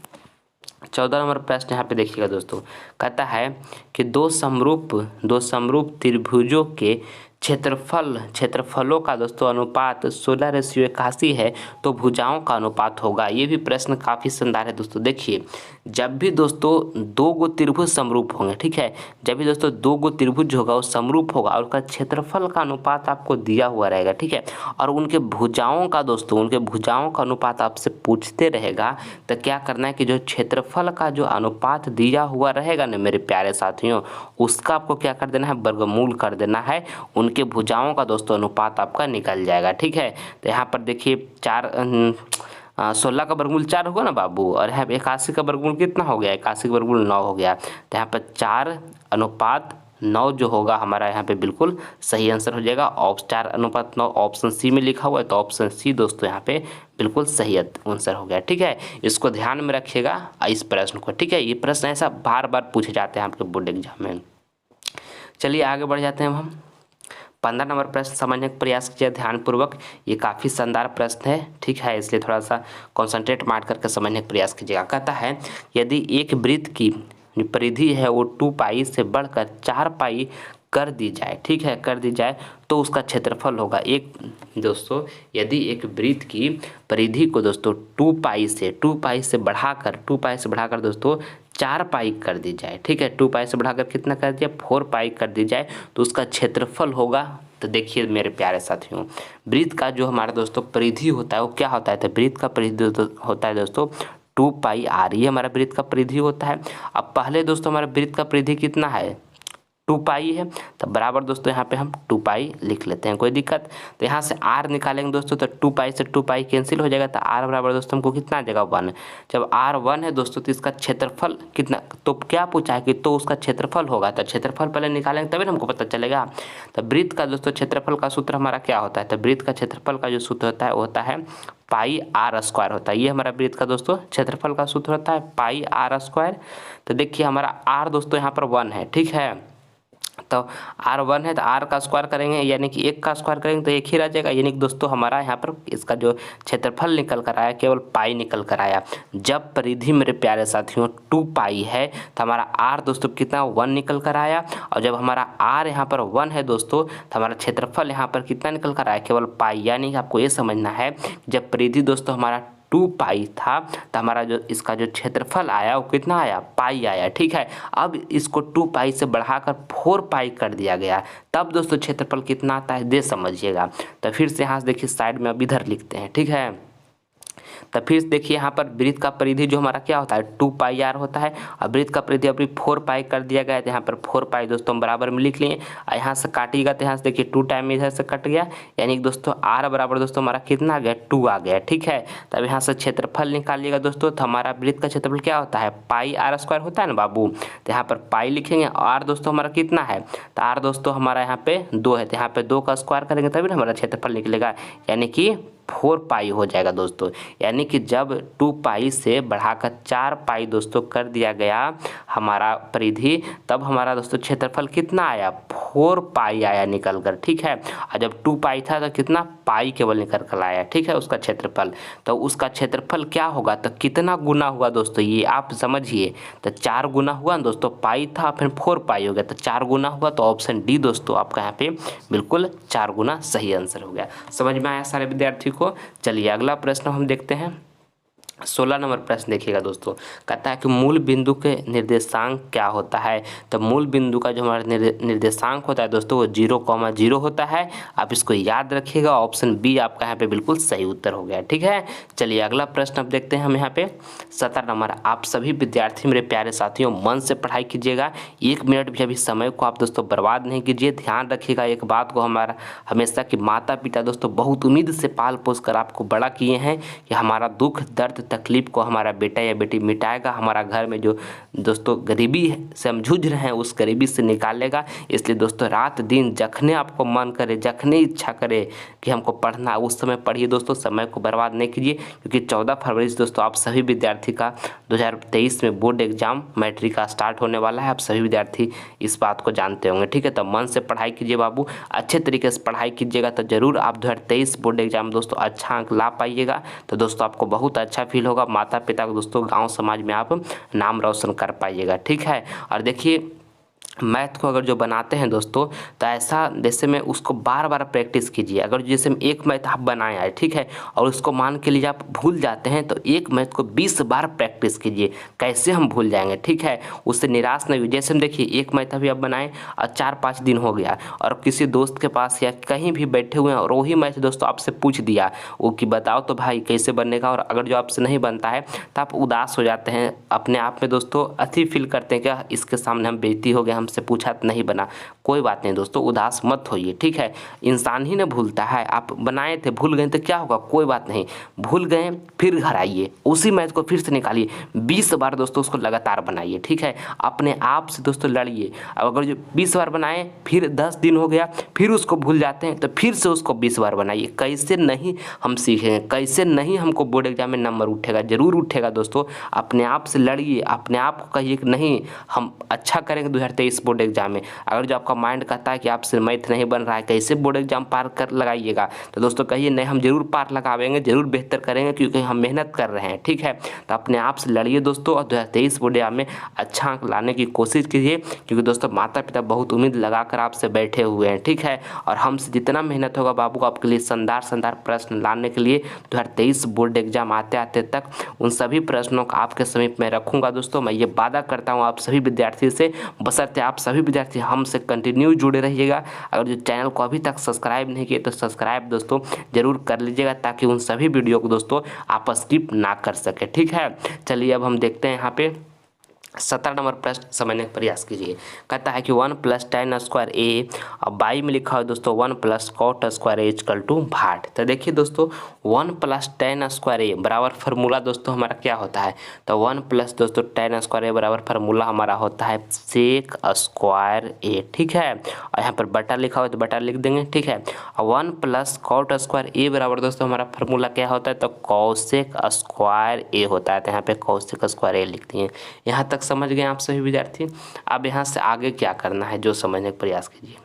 14 नंबर प्रश्न यहाँ पे देखिएगा दोस्तों, कहता है कि दो समरूप त्रिभुजों के क्षेत्रफलों का दोस्तों अनुपात 16:81 है तो भुजाओं का अनुपात होगा। ये भी प्रश्न काफ़ी शानदार है दोस्तों। देखिए, जब भी दोस्तों दो गो त्रिभुज समरूप होंगे, ठीक है, जब भी दोस्तों दो गो त्रिभुज होगा वो समरूप होगा और उसका क्षेत्रफल का अनुपात आपको दिया हुआ रहेगा, ठीक है, और उनके भुजाओं का दोस्तों उनके भुजाओं का अनुपात आपसे पूछते रहेगा, तो क्या करना है कि जो क्षेत्रफल का जो अनुपात दिया हुआ रहेगा ना मेरे प्यारे साथियों, उसका आपको क्या कर देना है, वर्गमूल कर देना है, उनके भुजाओं का दोस्तों अनुपात आपका निकल जाएगा, ठीक है। तो यहाँ पर देखिए 16 का वर्गमूल 4 होगा ना बाबू, और यहाँ पे 81 का वर्गमूल कितना हो गया, 81 का वर्गमूल 9 हो गया। तो यहाँ पर 4:9 जो होगा हमारा यहाँ पे बिल्कुल सही आंसर हो जाएगा। 4:9 ऑप्शन सी में लिखा हुआ है, तो ऑप्शन सी दोस्तों यहाँ पे बिल्कुल सही आंसर हो गया, ठीक है। इसको ध्यान में रखिएगा इस प्रश्न को, ठीक है। ये प्रश्न ऐसा बार बार पूछे जाते हैं आपके बोर्ड एग्जाम में। चलिए आगे बढ़ जाते हैं हम। 15 नंबर प्रश्न समझने का प्रयास कीजिए ध्यानपूर्वक। ये काफ़ी शानदार प्रश्न है, ठीक है, इसलिए थोड़ा सा कॉन्सेंट्रेट मार करके समझने का प्रयास कीजिएगा। कहता है यदि एक वृत्त की जो परिधि है वो 2π से बढ़कर 4π कर दी जाए, ठीक है, कर दी जाए तो उसका क्षेत्रफल होगा। एक दोस्तों यदि एक वृत्त की परिधि को दोस्तों 2π से बढ़ाकर दोस्तों 4π कर दी जाए, ठीक है, 2π से बढ़ाकर कितना कर दिया, 4π कर दी जाए तो उसका क्षेत्रफल होगा। तो देखिए मेरे प्यारे साथियों, वृत्त का जो हमारा दोस्तों परिधि होता है वो क्या होता है, तो वृत्त का परिधि होता है दोस्तों 2πr, ये हमारा वृत्त का परिधि होता है। अब पहले दोस्तों हमारा वृत्त का परिधि कितना है, 2π है, तो बराबर दोस्तों यहाँ पे हम 2π लिख लेते हैं, कोई दिक्कत। तो यहाँ से r निकालेंगे दोस्तों तो 2π से 2π कैंसिल हो जाएगा, तो r बराबर दोस्तों हमको कितना आ जाएगा 1। जब r 1 है दोस्तों तो इसका क्षेत्रफल कितना, तो क्या पूछा है कि तो उसका क्षेत्रफल होगा, तो क्षेत्रफल पहले निकालेंगे तभी हमको पता चलेगा। तो वृत्त का दोस्तों क्षेत्रफल का सूत्र हमारा क्या होता है, तो वृत्त का क्षेत्रफल का जो सूत्र होता है वो होता है πr² होता है। ये हमारा वृत्त का दोस्तों क्षेत्रफल का सूत्र होता है πr²। तो देखिए हमारा r दोस्तों यहाँ पर 1 है, ठीक है, तो r1 है तो r का स्क्वायर करेंगे यानी कि 1 का स्क्वायर करेंगे तो 1 ही रह जाएगा, यानी कि दोस्तों हमारा यहाँ पर इसका जो क्षेत्रफल निकल कर आया केवल पाई निकल कर आया। जब परिधि मेरे प्यारे साथियों 2π है तो हमारा r दोस्तों कितना 1 निकल कर आया, और जब हमारा r यहाँ पर 1 है दोस्तों तो हमारा क्षेत्रफल यहाँ पर कितना निकल कर आया, केवल पाई। यानी कि आपको ये समझना है जब परिधि दोस्तों हमारा 2π था तो हमारा जो इसका जो क्षेत्रफल आया वो कितना आया, पाई आया, ठीक है। अब इसको 2π से बढ़ाकर 4π कर दिया गया, तब दोस्तों क्षेत्रफल कितना आता है दे समझिएगा। तो फिर से यहाँ से देखिए साइड में अब इधर लिखते हैं, ठीक है। तो फिर देखिए यहाँ पर वृत्त का परिधि जो हमारा क्या होता है 2πr होता है, और वृत्त का परिधि अभी 4π कर दिया गया है, तो यहाँ पर 4π दोस्तों हम बराबर में लिख लिए। और यहाँ से काटिएगा तो यहाँ से देखिए 2 टाइम इधर से कट गया, यानी कि दोस्तों r बराबर दोस्तों हमारा कितना आ गया 2 आ गया, ठीक है। तब यहाँ से क्षेत्रफल निकालिएगा दोस्तों, तो हमारा वृत्त का क्षेत्रफल क्या होता है πr² होता है ना बाबू। तो यहाँ पर पाई लिखेंगे, r दोस्तों हमारा कितना है, तो r दोस्तों हमारा यहाँ पे 2 है, तो यहाँ पे 2 का स्क्वायर करेंगे तभी ना हमारा क्षेत्रफल निकलेगा, यानी कि 4π हो जाएगा दोस्तों। यानी कि जब 2π से बढ़ाकर 4π दोस्तों कर दिया गया हमारा परिधि, तब हमारा दोस्तों क्षेत्रफल कितना आया 4π आया निकल कर, ठीक है। और जब 2π था तो कितना पाई केवल निकल कर आया, ठीक है, उसका क्षेत्रफल। तो उसका क्षेत्रफल क्या होगा, तो कितना गुना हुआ दोस्तों ये आप समझिए, तो 4 गुना हुआ ना दोस्तों, पाई था फिर 4π हो गया, तो 4 गुना हुआ, तो ऑप्शन डी दोस्तों आपका यहाँ पे बिल्कुल 4 गुना सही आंसर हो गया। समझ में आया सारे विद्यार्थी को। चलिए अगला प्रश्न हम देखते हैं। 16 नंबर प्रश्न देखिएगा दोस्तों, कहता है कि मूल बिंदु के निर्देशांक क्या होता है। तो मूल बिंदु का जो हमारा निर्देशांक होता है दोस्तों वो 0,0 होता है। आप इसको याद रखिएगा, ऑप्शन बी आपका यहाँ पे बिल्कुल सही उत्तर हो गया, ठीक है। चलिए अगला प्रश्न अब देखते हैं हम यहाँ पे 17 नंबर। आप सभी विद्यार्थी मेरे प्यारे साथियों मन से पढ़ाई कीजिएगा, 1 मिनट भी अभी समय को आप दोस्तों बर्बाद नहीं कीजिए। ध्यान रखिएगा एक बात को, हमारा हमेशा कि माता पिता दोस्तों बहुत उम्मीद से पाल पोस कर आपको बड़ा किए हैं कि हमारा दुख दर्द तकलीफ को हमारा बेटा या बेटी मिटाएगा, हमारा घर में जो दोस्तों गरीबी से हम जूझ रहे हैं उस गरीबी से निकालेगा। इसलिए दोस्तों रात दिन जखने आपको मन करे, जखने इच्छा करे कि हमको पढ़ना, उस समय पढ़िए दोस्तों, समय को बर्बाद नहीं कीजिए। क्योंकि 14 फरवरी से दोस्तों आप सभी विद्यार्थी का 2023 में बोर्ड एग्जाम मैट्रिक का स्टार्ट होने वाला है। आप सभी विद्यार्थी इस बात को जानते होंगे, ठीक है। तो मन से पढ़ाई कीजिए बाबू, अच्छे तरीके से पढ़ाई कीजिएगा तो जरूर आप 2023 बोर्ड एग्जाम दोस्तों अच्छा अंक ला पाइएगा। तो दोस्तों आपको बहुत अच्छा फील होगा, माता पिता को दोस्तों गांव समाज में आप नाम रोशन कर पाइएगा, ठीक है। और देखिए मैथ को अगर जो बनाते हैं दोस्तों, तो ऐसा जैसे में उसको बार बार प्रैक्टिस कीजिए। अगर जैसे में एक मैथ आप बनाए हैं, ठीक है, और उसको मान के लिए आप भूल जाते हैं, तो एक मैथ को 20 बार प्रैक्टिस कीजिए। कैसे हम भूल जाएंगे, ठीक है, उससे निराश नहीं हुई। जैसे हम देखिए एक मैथ अभी आप बनाए और 4-5 दिन हो गया, और किसी दोस्त के पास या कहीं भी बैठे हुए हैं और वही मैथ दोस्तों आपसे पूछ दिया वो कि बताओ तो भाई कैसे बनेगा, और अगर जो आपसे नहीं बनता है तो आप उदास हो जाते हैं, अपने आप में दोस्तों अति फील करते हैं क्या इसके सामने हम बेइज्जती हो गए, हमसे पूछा तो नहीं बना। कोई बात नहीं दोस्तों, उदास मत होइए, ठीक है, इंसान ही ना भूलता है। आप बनाए थे भूल गए तो क्या होगा, कोई बात नहीं, भूल गए फिर घर आइए, उसी मैथ को फिर से निकालिए, 20 बार दोस्तों उसको लगातार बनाइए, ठीक है, अपने आप से दोस्तों लड़िए। अब अगर जो 20 बार बनाए फिर 10 दिन हो गया फिर उसको भूल जाते हैं, तो फिर से उसको 20 बार बनाइए। कैसे नहीं हम सीखेंगे, कैसे नहीं हमको बोर्ड एग्जाम में नंबर उठेगा, जरूर उठेगा दोस्तों। अपने आप से लड़िए, अपने आप को कहिए कि नहीं हम अच्छा करेंगे 2023 बोर्ड एग्जाम में। अगर जो आपका माइंड कहता है कि आपसे मैथ नहीं बन रहा है, कैसे बोर्ड एग्जाम पार कर लगाइएगा, तो दोस्तों कहिए नहीं हम जरूर पार लगावेंगे, जरूर बेहतर करेंगे, क्योंकि हम मेहनत कर रहे हैं, ठीक है। तो अपने आप से लड़िए दोस्तों, और 2023 बोर्ड एग्जाम में अच्छा अंक लाने की कोशिश कीजिए, क्योंकि दोस्तों माता पिता बहुत उम्मीद लगाकर आपसे बैठे हुए हैं, ठीक है, और हमसे जितना मेहनत होगा बाबू आपके लिए शानदार शानदार प्रश्न लाने के लिए 2023 बोर्ड एग्जाम आते आते तक उन सभी प्रश्नों को आपके समीप में रखूंगा दोस्तों। मैं ये वादा करता हूँ आप सभी विद्यार्थी से, बशर्ते आप सभी विद्यार्थी हमसे कंटिन्यू जुड़े रहिएगा। अगर जो चैनल को अभी तक सब्सक्राइब नहीं किए तो सब्सक्राइब दोस्तों जरूर कर लीजिएगा, ताकि उन सभी वीडियो को दोस्तों आप स्किप ना कर सके, ठीक है। चलिए अब हम देखते हैं यहाँ पे 17 नंबर प्रश्न समझने का प्रयास कीजिए। कहता है कि 1 + tan स्क्वायर ए, अब बाई में लिखा है दोस्तों 1 + cot square A equal to भाट। तो देखिए दोस्तों 1 + tan स्क्वायर ए बराबर फार्मूला दोस्तों हमारा क्या होता है, तो 1 + दोस्तों tan स्क्वायर ए बराबर फार्मूला हमारा होता है सेक स्क्वायर ए, ठीक है, और यहाँ पर बटा लिखा हुआ है तो बटा लिख देंगे, ठीक है। और 1 + cot स्क्वायर ए बराबर दोस्तों हमारा फार्मूला क्या होता है, तो कौशिक स्क्वायर ए होता है, तो यहाँ पे कौशिक स्क्वायर ए लिखती हैं। यहाँ तक समझ गए आप सभी विद्यार्थी। अब यहाँ से आगे क्या करना है जो समझने का प्रयास कीजिए।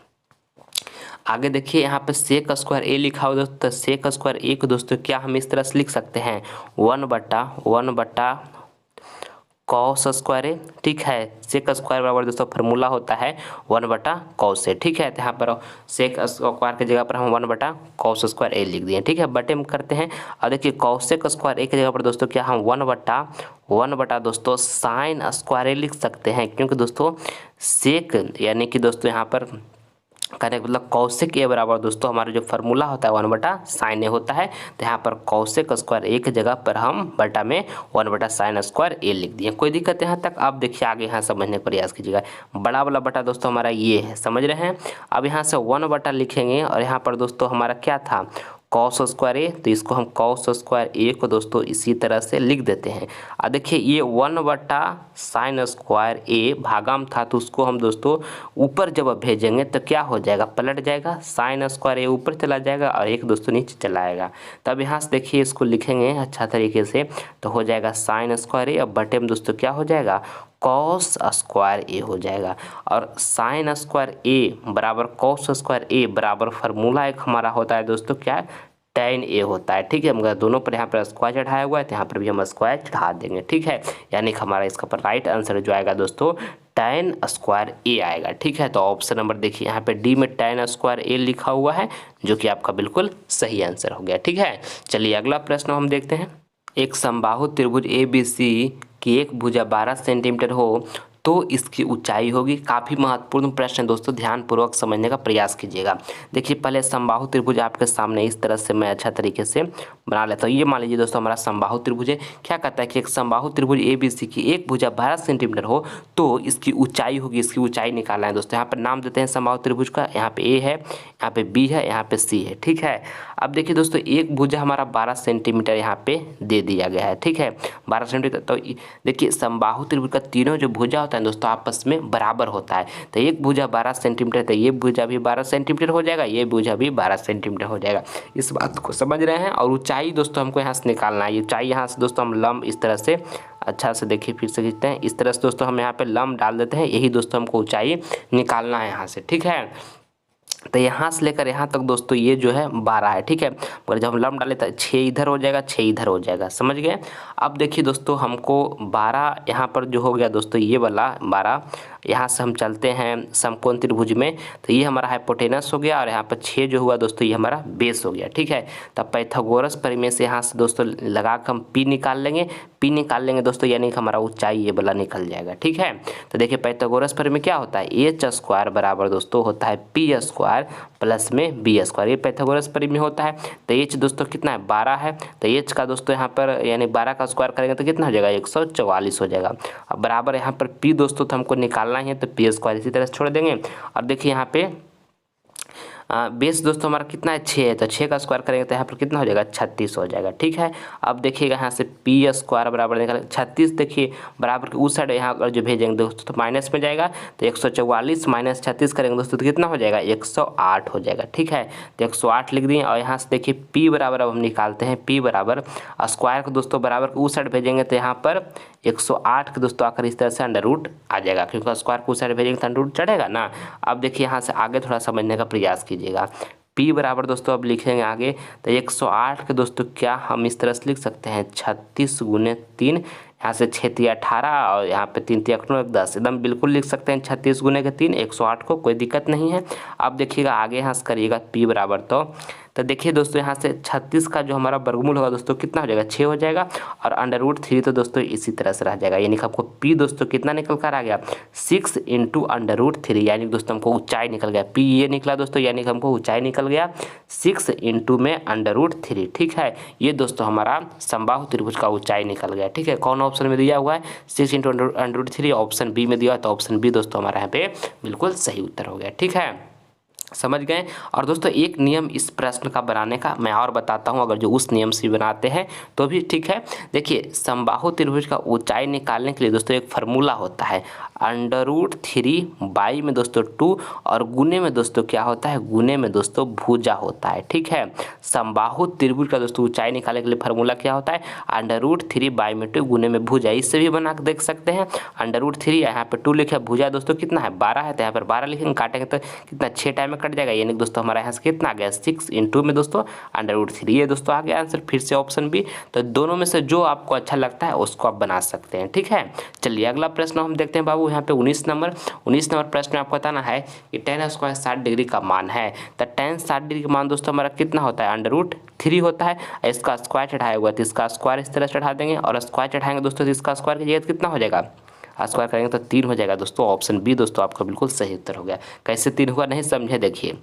आगे देखिए यहाँ पे सेक स्क्वायर ए लिखा हुआ दोस्तों, सेक स्क्वायर ए को दोस्तों क्या हम इस तरह से लिख सकते हैं 1/1 कॉस स्क्वायर ए, ठीक है। सेक स्क्वायर बराबर दोस्तों फार्मूला होता है 1/कॉस ए, ठीक है। तो यहाँ पर सेक स्क्वायर की जगह पर हम 1/कॉस स्क्वायर ए लिख दिए, ठीक है। बटे में करते हैं, और देखिए कॉसेक स्क्वायर ए की जगह पर दोस्तों क्या हम 1/1 दोस्तों साइन स्क्वायर ए लिख सकते हैं, क्योंकि दोस्तों सेक यानी कि दोस्तों यहाँ पर कहने का मतलब कौशिक ए बराबर दोस्तों हमारा जो फार्मूला होता है 1/sin ए होता है, तो यहाँ पर कौशिक स्क्वायर ए की जगह पर हम बटा में 1/sin स्क्वायर ए लिख दिए। कोई दिक्कत यहाँ तक। आप देखिए आगे यहाँ समझने का प्रयास कीजिएगा। बड़ा वाला बटा दोस्तों हमारा ये है, समझ रहे हैं। अब यहाँ से 1 लिखेंगे, और यहाँ पर दोस्तों हमारा क्या था कॉस स्क्वायर ए, तो इसको हम कॉस स्क्वायर ए को दोस्तों इसी तरह से लिख देते हैं। और देखिए ये 1/sin स्क्वायर ए भागाम था, तो उसको हम दोस्तों ऊपर जब भेजेंगे तो क्या हो जाएगा, पलट जाएगा, साइन स्क्वायर ए ऊपर चला जाएगा और एक दोस्तों नीचे चला आएगा। तब यहाँ से देखिए इसको लिखेंगे अच्छा तरीके से, तो हो जाएगा साइन स्क्वायर ए, अब बटे में दोस्तों क्या हो जाएगा कॉस स्क्वायर ए हो जाएगा। और साइन स्क्वायर ए बराबर कॉस स्क्वायर ए बराबर फार्मूला एक हमारा होता है दोस्तों क्या, tan ए होता है, ठीक है। मगर दोनों पर यहाँ पर स्क्वायर चढ़ाया हुआ है, तो यहाँ पर भी हम स्क्वायर चढ़ा देंगे, ठीक है। यानी कि हमारा इसका पर राइट आंसर जो आएगा दोस्तों tan स्क्वायर ए आएगा, ठीक है। तो ऑप्शन नंबर देखिए यहाँ पे डी में tan स्क्वायर ए लिखा हुआ है, जो कि आपका बिल्कुल सही आंसर हो गया, ठीक है। चलिए अगला प्रश्न हम देखते हैं। एक समबाहु त्रिभुज ए बी सी की एक भुजा 12 सेंटीमीटर हो तो इसकी ऊंचाई होगी। काफ़ी महत्वपूर्ण प्रश्न है दोस्तों, ध्यानपूर्वक समझने का प्रयास कीजिएगा। देखिए पहले समबाहु त्रिभुज आपके सामने इस तरह से मैं अच्छा तरीके से बना लेता हूँ। ये मान लीजिए दोस्तों हमारा समबाहु त्रिभुज है। क्या कहता है कि एक समबाहु त्रिभुज ए बी सी की एक भुजा 12 सेंटीमीटर हो तो इसकी ऊंचाई होगी। इसकी ऊंचाई निकालना है दोस्तों। यहाँ पर नाम देते हैं समबाहु त्रिभुज का, यहाँ पे ए है, यहाँ पे बी है, यहाँ पे सी है, ठीक है। अब देखिए दोस्तों एक भुजा हमारा 12 सेंटीमीटर यहाँ पे दे दिया गया है, ठीक है, 12 सेंटीमीटर। तो देखिए समबाहु त्रिभुज का तीनों जो भुजा होता है दोस्तों आपस में बराबर होता है। तो एक भुजा 12 सेंटीमीटर, तो ये भुजा भी 12 सेंटीमीटर हो जाएगा, ये भुजा भी 12 सेंटीमीटर हो जाएगा। इस बात को समझ रहे हैं। और ऊंचाई दोस्तों हमको यहाँ से निकालना है। ऊंचाई यहाँ से दोस्तों हम लंब इस तरह से अच्छा से देखिए फिर से खींचते हैं, इस तरह से दोस्तों हम यहाँ पे लंब डाल देते हैं। यही दोस्तों हमको ऊंचाई निकालना है यहाँ से, ठीक है। तो यहाँ से लेकर यहाँ तक दोस्तों ये जो है 12 है, ठीक है। मगर जब हम लंब डाले तो 6 इधर हो जाएगा, 6 इधर हो जाएगा, समझ गए। अब देखिए दोस्तों हमको 12 यहाँ पर जो हो गया दोस्तों ये वाला 12, यहाँ से हम चलते हैं समकोण त्रिभुज में, तो ये हमारा हाइपोटेनस हो गया और यहाँ पर 6 जो हुआ दोस्तों ये हमारा बेस हो गया, ठीक है। तब पाइथागोरस प्रमेय से यहाँ से दोस्तों लगा कर हम पी निकाल लेंगे, पी निकाल लेंगे दोस्तों, यानी कि हमारा ऊंचाई ये वाला निकल जाएगा, ठीक है। तो देखिए पाइथागोरस प्रमेय क्या होता है, एच स्क्वायर बराबर दोस्तों होता है पी स्क्वायर प्लस में बी स्क्वायर, ये पाइथागोरस प्रमेय होता है। तो एच दोस्तों कितना है 12 है, तो एच का दोस्तों यहाँ पर यानी 12 का स्क्वायर करेंगे तो कितना हो जाएगा 144 हो जाएगा। अब बराबर यहाँ पर पी दोस्तों तो हमको निकालना ही है, तो पी स्क्वायर इसी तरह से छोड़ देंगे। और देखिए यहाँ पे बेस दोस्तों हमारा कितना है 6 है, तो 6 का स्क्वायर करेंगे तो यहाँ पर कितना हो जाएगा 36 हो जाएगा, ठीक है। अब देखिएगा यहाँ से पी स्क्वायर बराबर निकाल 36, देखिए बराबर के उस साइड यहाँ अगर जो भेजेंगे दोस्तों तो माइनस में जाएगा, तो 144 माइनस 36 करेंगे दोस्तों तो कितना हो जाएगा 108 हो जाएगा, ठीक है। तो 108 लिख दिए। और यहाँ से देखिए पी बराबर अब हम निकालते हैं, पी बराबर स्क्वायर को दोस्तों बराबर के उस साइड भेजेंगे तो यहाँ पर 108 के दोस्तों आकर इस तरह से अंडर रूट आ जाएगा, क्योंकि स्क्वायर को उस साइड भेजेंगे तो अंडर रूट चढ़ेगा ना। अब देखिए यहाँ से आगे थोड़ा समझने का प्रयास कीजिएगा। P बराबर दोस्तों अब लिखेंगे आगे, तो 108 के दोस्तों क्या हम इस तरह से लिख सकते हैं 36 गुने 3, यहाँ से 6 3 18 और यहाँ पे 3 3 9 10, एकदम बिल्कुल लिख सकते हैं 36 गुने के 3 108 को, कोई दिक्कत नहीं है। अब देखिएगा आगे यहाँ से करिएगा P बराबर, तो देखिए दोस्तों यहाँ से 36 का जो हमारा वर्गमूल होगा दोस्तों कितना हो जाएगा 6 हो जाएगा, और अंडर रूट 3 तो दोस्तों इसी तरह से रह जाएगा, यानी कि आपको P दोस्तों कितना निकल कर आ गया 6 इंटू अंडर रूट 3, यानी कि दोस्तों हमको ऊंचाई निकल गया, P ये निकला दोस्तों, यानी कि हमको ऊंचाई निकल गया 6 इंटू में अंडर रूट 3, ठीक है। ये दोस्तों हमारा समबाहु त्रिभुज का ऊंचाई निकल गया, ठीक है। कौन ऑप्शन में दिया हुआ है 6 into under root 3, option B में दिया है, तो ऑप्शन बी दोस्तों हमारा यहाँ पे बिल्कुल सही उत्तर हो गया, ठीक है, समझ गए। और दोस्तों एक नियम इस प्रश्न का बनाने का मैं और बताता हूं, अगर जो उस नियम से बनाते हैं तो भी ठीक है। देखिए समबाहु त्रिभुज का ऊंचाई निकालने के लिए दोस्तों एक फार्मूला होता है, अंडर रूट 3 बाई में दोस्तों 2 और गुने में दोस्तों क्या होता है, गुने में दोस्तों भुजा होता है, ठीक है। समबाहु त्रिभुज का दोस्तों ऊंचाई निकालने के लिए फार्मूला क्या होता है, अंडर रूट 3 बाई में 2 गुने में भुजा, इससे भी बना के देख सकते हैं। अंडर रूट 3 यहाँ पे 2 लिखे, भुजा दोस्तों कितना है 12 है, तो यहाँ पर 12 लिखेंगे, काटेंगे तो कितना 6 टाइम में कट जाएगा, यानी कि दोस्तों हमारा यहाँ से कितना आ गया 6 इंटू में दोस्तों अंडर रूट 3, ये दोस्तों आ गया आंसर, फिर से ऑप्शन बी। तो दोनों में से जो आपको अच्छा लगता है उसको आप बना सकते हैं, ठीक है। चलिए अगला प्रश्न हम देखते हैं बाबू, यहाँ पे 19 नंबर प्रश्न में आपको बताना है कि tan स्क्वायर 60 डिग्री का मान है, तो tan 60 डिग्री का मान दोस्तों हमारा कितना होता है अंडर रूट 3 होता है, इसका स्क्वायर चढ़ाया हुआ तो इसका स्क्वायर इस तरह चढ़ा देंगे, और स्क्वायर चढ़ाएंगे दोस्तों तो इसका स्क्वायर की जगह कितना हो जाएगा, स्क्वायर करेंगे तो 3 हो जाएगा दोस्तों, ऑप्शन बी दोस्तों आपका बिल्कुल सही उत्तर हो गया। कैसे 3 होगा नहीं समझे, देखिए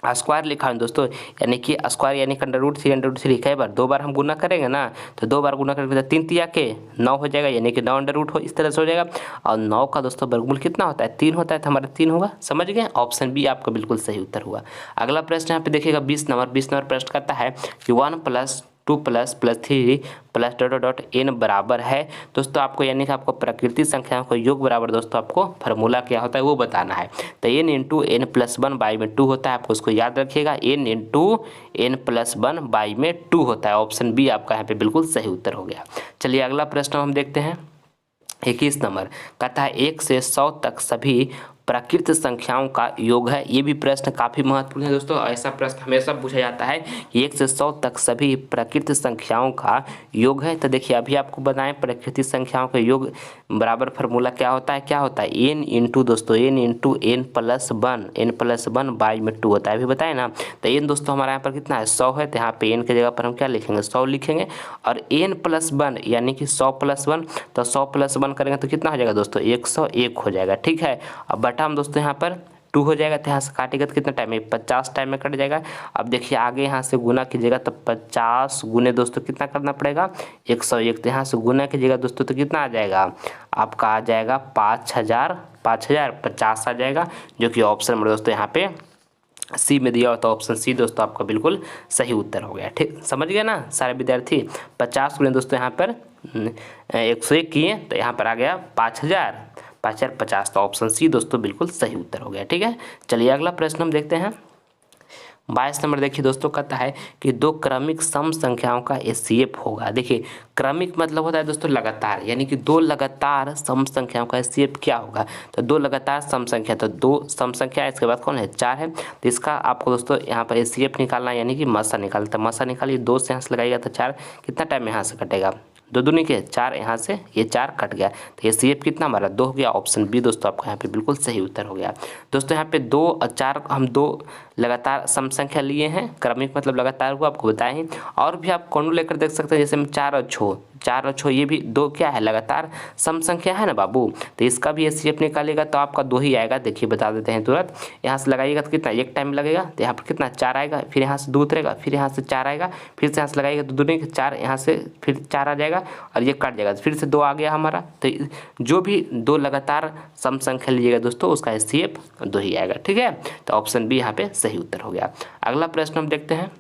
स्क्वायर लिखा है दोस्तों, यानी कि स्क्वायर यानी अंडर रूट 3 कई बार 2 बार हम गुना करेंगे ना, तो 2 बार गुना करेंगे तो 3 तिया के 9 हो जाएगा, यानी कि 9 अंडर रूट हो इस तरह से हो जाएगा, और 9 का दोस्तों वर्गमूल कितना होता है 3 होता है, तो हमारा 3 होगा, समझ गए, ऑप्शन बी आपका बिल्कुल सही उत्तर हुआ। अगला प्रश्न यहाँ पे देखिएगा 20 नंबर प्रश्न करता है कि 1 + 2 + 3 प्लस डॉट डॉट एन बराबर है दोस्तों, आपको यानी कि आपको प्रकृति संख्याओं को योग बराबर दोस्तों आपको फार्मूला क्या होता है वो बताना है। तो n into n plus 1 by में 2 होता है, आपको उसको याद रखिएगा, n into n plus 1 by में 2 होता है, ऑप्शन बी आपका यहाँ पे बिल्कुल सही उत्तर हो गया। चलिए अगला प्रश्न हम देखते हैं 21 नंबर, कहता है 1 से 100 तक सभी प्राकृत संख्याओं का योग है। ये भी प्रश्न काफ़ी महत्वपूर्ण है दोस्तों, ऐसा प्रश्न हमेशा पूछा जाता है कि 1 से 100 तक सभी प्राकृत संख्याओं का योग है। तो देखिए अभी आपको बताएं प्राकृतिक संख्याओं का योग बराबर फार्मूला क्या होता है n इंटू दोस्तों n into n plus one by में 2 होता है, अभी बताएं ना। तो n दोस्तों हमारे यहाँ पर कितना है 100 है, तो यहाँ पे n की जगह पर हम क्या लिखेंगे 100 लिखेंगे, और n प्लस 1 यानी कि 100 + 1, तो 100 + 1 करेंगे तो कितना हो जाएगा दोस्तों 101 हो जाएगा, ठीक है। अब बटा हम दोस्तों यहाँ पर 2 हो जाएगा, तो यहाँ से काटेगा तो कितना टाइम में 50 टाइम में कट जाएगा। अब देखिए आगे यहाँ से गुना कीजिएगा तो 50 गुने दोस्तों कितना करना पड़ेगा 101, तो यहाँ से गुना कीजिएगा दोस्तों तो कितना आ जाएगा आपका आ जाएगा 5050 आ जाएगा, जो कि ऑप्शन नंबर दोस्तों यहाँ पे सी में दिया हो, तो ऑप्शन सी दोस्तों आपका बिल्कुल सही उत्तर हो गया, ठीक समझ गए ना सारे विद्यार्थी। 50 गुने दोस्तों यहाँ पर 101 किए तो यहाँ पर आ गया 5050, तो ऑप्शन सी दोस्तों बिल्कुल सही उत्तर हो गया, ठीक है। चलिए अगला प्रश्न हम देखते हैं 22 नंबर देखिए दोस्तों, कहता है कि दो क्रमिक सम संख्याओं का एचसीएफ होगा। देखिए क्रमिक मतलब होता है दोस्तों लगातार, यानी कि दो लगातार सम संख्याओं का एचसीएफ क्या होगा, तो दो लगातार सम संख्या, तो दो सम संख्या इसके बाद कौन है 4 है, तो इसका आपको दोस्तों यहाँ पर एचसीएफ निकालना है, यानी कि मसा निकालता है। मसा निकालिए, 2 से यहाँ से लगाइएगा तो 4, कितना टाइम यहाँ से कटेगा, 2 दूनी के 4, यहाँ से ये 4 कट गया, तो ये सीएफ कितना हमारा 2 हो गया। ऑप्शन बी दोस्तों आपका यहाँ पे बिल्कुल सही उत्तर हो गया। दोस्तों यहाँ पे 2 और 4 हम 2 लगातार सम संख्या लिए हैं, क्रमिक मतलब लगातार हुआ, आपको बताए हैं। और भी आप कौन लेकर देख सकते हैं, जैसे हम 4 और 6 ये भी 2 क्या है लगातार सम संख्या है ना बाबू, तो इसका भी एचसीएफ निकालेगा तो आपका 2 ही आएगा। देखिए बता देते हैं तुरंत, यहाँ से लगाइएगा तो कितना एक टाइम लगेगा, तो यहाँ पर कितना 4 आएगा, फिर यहाँ से 2 उतरेगा, फिर यहाँ से 4 आएगा, फिर से यहाँ से लगाइएगा तो 2 नहीं 4, यहाँ से फिर 4 आ जाएगा और ये कट जाएगा, फिर से 2 आ गया हमारा। तो जो भी 2 लगातार सम संख्या लीजिएगा दोस्तों उसका एचसीएफ 2 ही आएगा। ठीक है, तो ऑप्शन बी यहाँ पे सही उत्तर हो गया। अगला प्रश्न हम देखते हैं।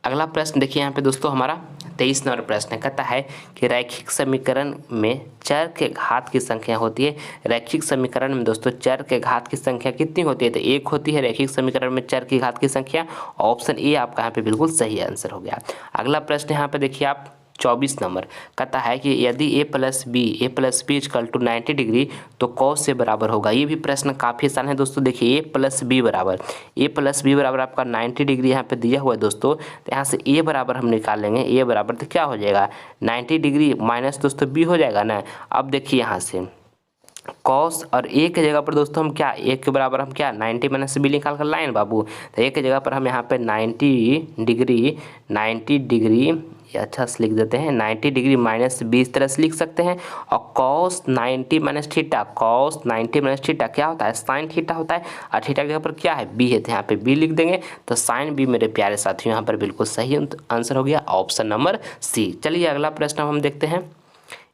अगला प्रश्न देखिए यहाँ पे दोस्तों हमारा 23 नंबर प्रश्न कहता है कि रैखिक समीकरण में चर के घात की संख्या होती है। रैखिक समीकरण में दोस्तों चर के घात की संख्या कितनी होती है, तो 1 होती है रैखिक समीकरण में चर की घात की संख्या। ऑप्शन ए आपका यहाँ पे बिल्कुल सही आंसर हो गया। अगला प्रश्न यहाँ पे देखिए आप 24 नंबर कहता है कि यदि a plus B equal to 90 degree तो कॉस से बराबर होगा। ये भी प्रश्न काफ़ी आसान है दोस्तों। देखिए a प्लस बी बराबर आपका 90 डिग्री यहाँ पे दिया हुआ है दोस्तों, तो यहाँ से a बराबर हम निकाल लेंगे। a बराबर तो क्या हो जाएगा 90 डिग्री माइनस दोस्तों b हो जाएगा ना। अब देखिए यहाँ से कॉस और ए की जगह पर दोस्तों हम क्या ए के बराबर हम क्या 90 माइनस बी निकाल कर लाइन बाबू, तो ए की जगह पर हम यहाँ पे 90 डिग्री अच्छा से लिख देते हैं 90 डिग्री माइनस बी इस तरह से लिख सकते हैं। और कॉस 90 माइनस थीटा क्या होता है साइन थीटा होता है, और थीटा की जगह पर क्या है बी है, तो यहाँ पे बी लिख देंगे। तो साइन बी मेरे प्यारे साथियों यहाँ पर बिल्कुल सही आंसर हो गया, ऑप्शन नंबर सी। चलिए अगला प्रश्न हम देखते हैं।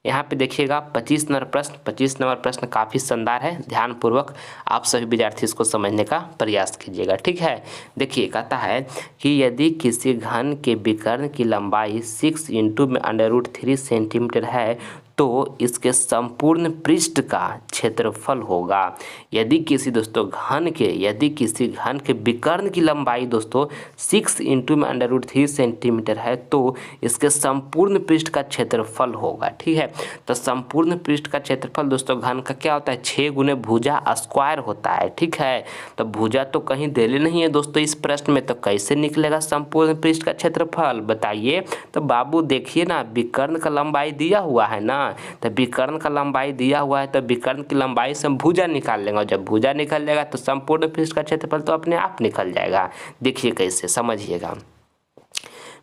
यहाँ पे देखिएगा 25 नंबर प्रश्न काफ़ी शानदार है, ध्यानपूर्वक आप सभी विद्यार्थी इसको समझने का प्रयास कीजिएगा। ठीक है, देखिए कहता है कि यदि किसी घन के विकर्ण की लंबाई 6 इंटू में √3 सेंटीमीटर है तो इसके संपूर्ण पृष्ठ का क्षेत्रफल होगा। यदि किसी घन के विकर्ण की लंबाई दोस्तों 6 इंटू में √3 सेंटीमीटर है तो इसके संपूर्ण पृष्ठ का क्षेत्रफल होगा। ठीक है, तो संपूर्ण पृष्ठ का क्षेत्रफल दोस्तों घन का क्या होता है 6 गुने भुजा स्क्वायर होता है। ठीक है, तो भुजा तो कहीं देले नहीं है दोस्तों इस प्रश्न में, तो कैसे निकलेगा संपूर्ण पृष्ठ का क्षेत्रफल बताइए। तो बाबू देखिए ना, विकर्ण का लंबाई दिया हुआ है ना, तो विकर्ण का लंबाई दिया हुआ है तो विकर्ण की लंबाई से हम भुजा निकाल लेंगे, और जब भुजा निकल जाएगा तो संपूर्ण पृष्ठ का क्षेत्रफल तो अपने आप निकल जाएगा। देखिए कैसे समझिएगा,